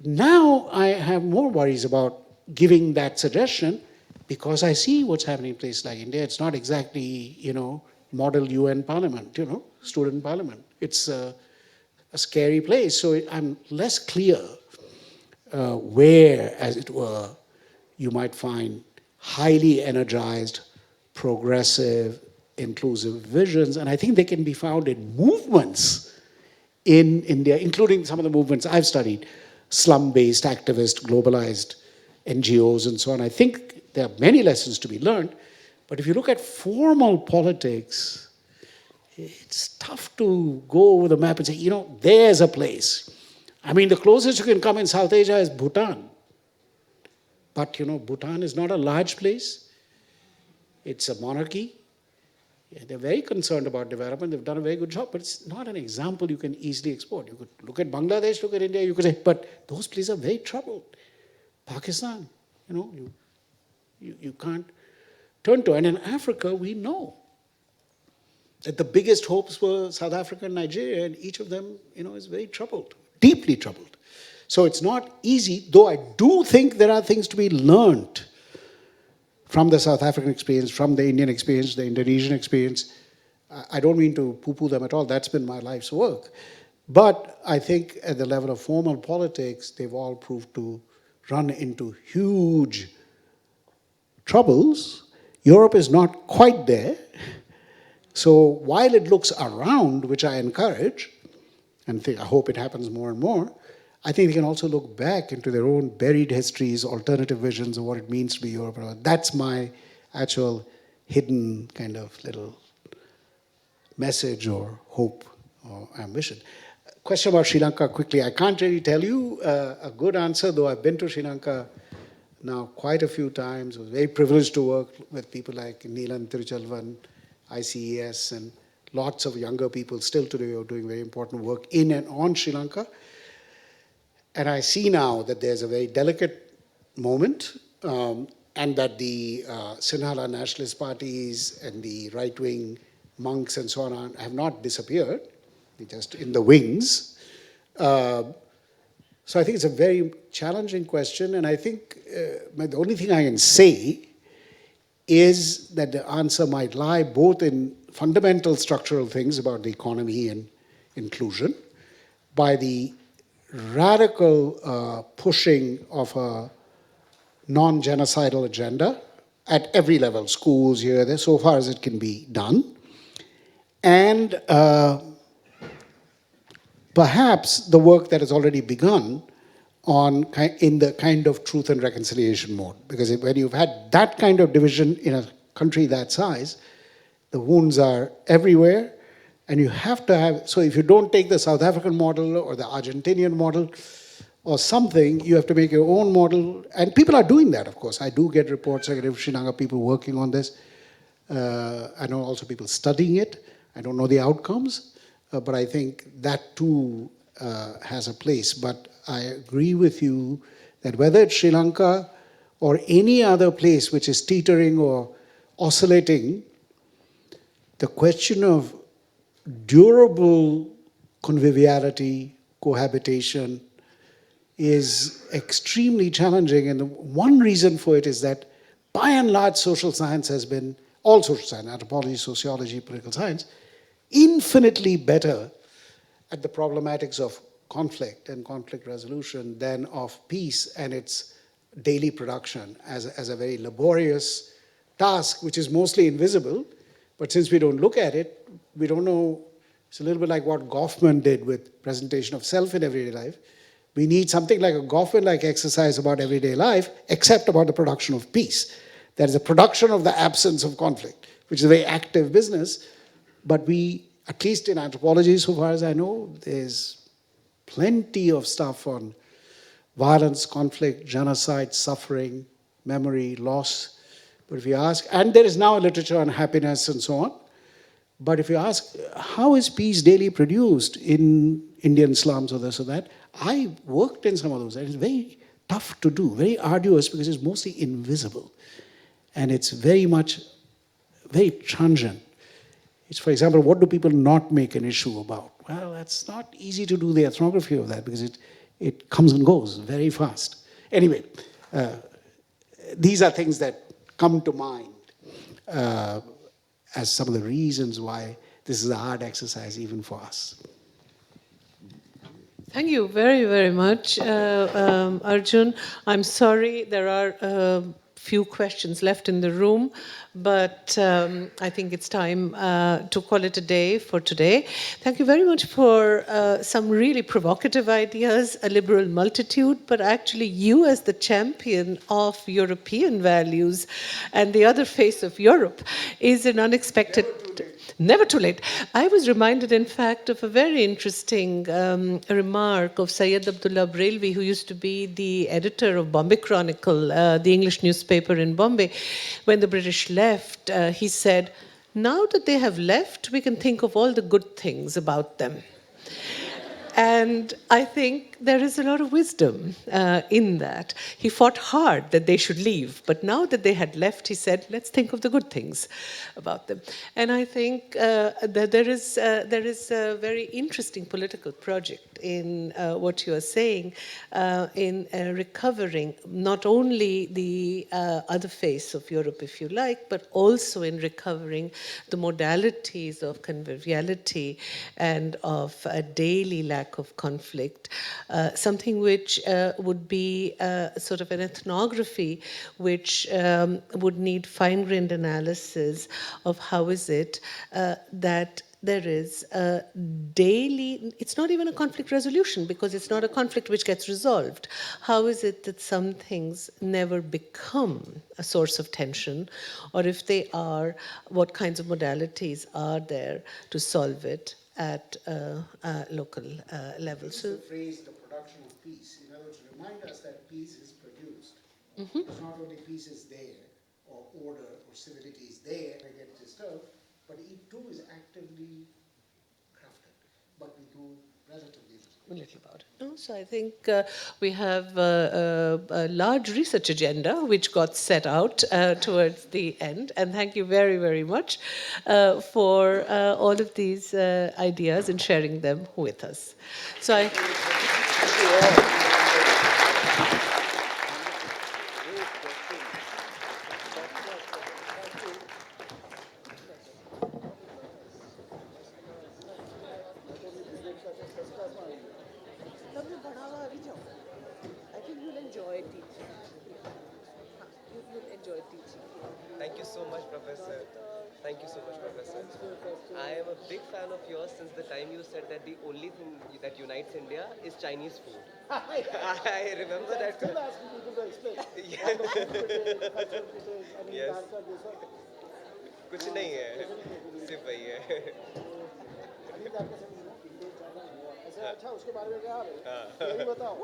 Now I have more worries about giving that suggestion, because I see what's happening in places like India. It's not exactly, model UN parliament, student parliament. It's a scary place. So I'm less clear where, as it were, you might find highly energized, progressive, inclusive visions. And I think they can be found in movements in India, including some of the movements I've studied, slum-based, activist, globalized NGOs and so on. I think there are many lessons to be learned, but if you look at formal politics, it's tough to go over the map and say, there's a place. I mean, the closest you can come in South Asia is Bhutan. But, Bhutan is not a large place. It's a monarchy. Yeah, they're very concerned about development. They've done a very good job, but it's not an example you can easily export. You could look at Bangladesh, look at India, you could say, but those places are very troubled. Pakistan, you can't turn to. And in Africa, we know that the biggest hopes were South Africa and Nigeria, and each of them, is very troubled, deeply troubled. So it's not easy, though I do think there are things to be learned from the South African experience, from the Indian experience, the Indonesian experience. I don't mean to poo-poo them at all. That's been my life's work. But I think at the level of formal politics, they've all proved to run into huge troubles. Europe is not quite there. So while it looks around, which I encourage, and I hope it happens more and more, I think they can also look back into their own buried histories, alternative visions of what it means to be Europe. That's my actual hidden kind of little message or hope or ambition. Question about Sri Lanka quickly. I can't really tell you a good answer, though I've been to Sri Lanka now quite a few times. I was very privileged to work with people like Neelan Tiruchelvan, ICES, and lots of younger people still today are doing very important work in and on Sri Lanka. And I see now that there's a very delicate moment, and that the Sinhala nationalist parties and the right-wing monks and so on have not disappeared. They're just in the wings. So I think it's a very challenging question, and I think the only thing I can say is that the answer might lie both in fundamental structural things about the economy and inclusion, by the radical pushing of a non-genocidal agenda at every level, schools, here, there, so far as it can be done. And perhaps the work that has already begun in the kind of truth and reconciliation mode. Because when you've had that kind of division in a country that size, the wounds are everywhere. And you have to have, so if you don't take the South African model or the Argentinian model or something, you have to make your own model. And people are doing that, of course. I do get reports, I get Sri Lanka people working on this. I know also people studying it. I don't know the outcomes, but I think that too has a place. But I agree with you that whether it's Sri Lanka or any other place which is teetering or oscillating, the question of durable conviviality, cohabitation, is extremely challenging. And one reason for it is that, by and large, social science has been, all social science, anthropology, sociology, political science, infinitely better at the problematics of conflict and conflict resolution than of peace and its daily production as a very laborious task, which is mostly invisible. But since we don't look at it, we don't know. It's a little bit like what Goffman did with presentation of self in everyday life. We need something like a Goffman-like exercise about everyday life, except about the production of peace. That is the production of the absence of conflict, which is a very active business. But we, at least in anthropology, so far as I know, there's plenty of stuff on violence, conflict, genocide, suffering, memory, loss. But if you ask, and there is now a literature on happiness and so on, but if you ask, how is peace daily produced in Indian slums or this or that, I worked in some of those, and it's very tough to do, very arduous, because it's mostly invisible. And it's very much, very transient. It's, for example, what do people not make an issue about? Well, that's not easy to do the ethnography of that, because it comes and goes very fast. Anyway, these are things that come to mind as some of the reasons why this is a hard exercise even for us. Thank you very, very much, Arjun. I'm sorry there are a few questions left in the room, but I think it's time to call it a day for today. Thank you very much for some really provocative ideas, a liberal multitude, but actually you as the champion of European values and the other face of Europe is an unexpected... Never too late. I was reminded, in fact, of a very interesting remark of Syed Abdullah Brailwi, who used to be the editor of Bombay Chronicle, the English newspaper in Bombay. When the British left, he said, Now that they have left, we can think of all the good things about them. And I think there is a lot of wisdom in that. He fought hard that they should leave, but now that they had left, he said, let's think of the good things about them. And I think that there is a very interesting political project in what you are saying, in recovering not only the other face of Europe, if you like, but also in recovering the modalities of conviviality and of a daily lack of conflict, something which would be sort of an ethnography which would need fine-grained analysis of how is it that there is a daily, it's not even a conflict resolution because it's not a conflict which gets resolved. How is it that some things never become a source of tension, or if they are, what kinds of modalities are there to solve it at a local level? So the phrase, the production of peace, in other words, remind us that peace is produced. It's not only peace is there, or order or civility is there, they get disturbed, but it too is actively crafted, but we do relatively little about it. No? So I think we have a large research agenda which got set out towards the end. And thank you very, very much for all of these ideas and sharing them with us. So I. I think you'll enjoy teaching. You'll enjoy teaching. Thank you so much, Professor. Thank you so much, Professor. I am a big fan of yours since the time you said that the only thing that unites India is Chinese food. I remember that. Still asking people to explain. Yes. कुछ नहीं है, सिर्फ वही है. अच्छा उसके बारे में क्या हाल है? ये भी बताओ.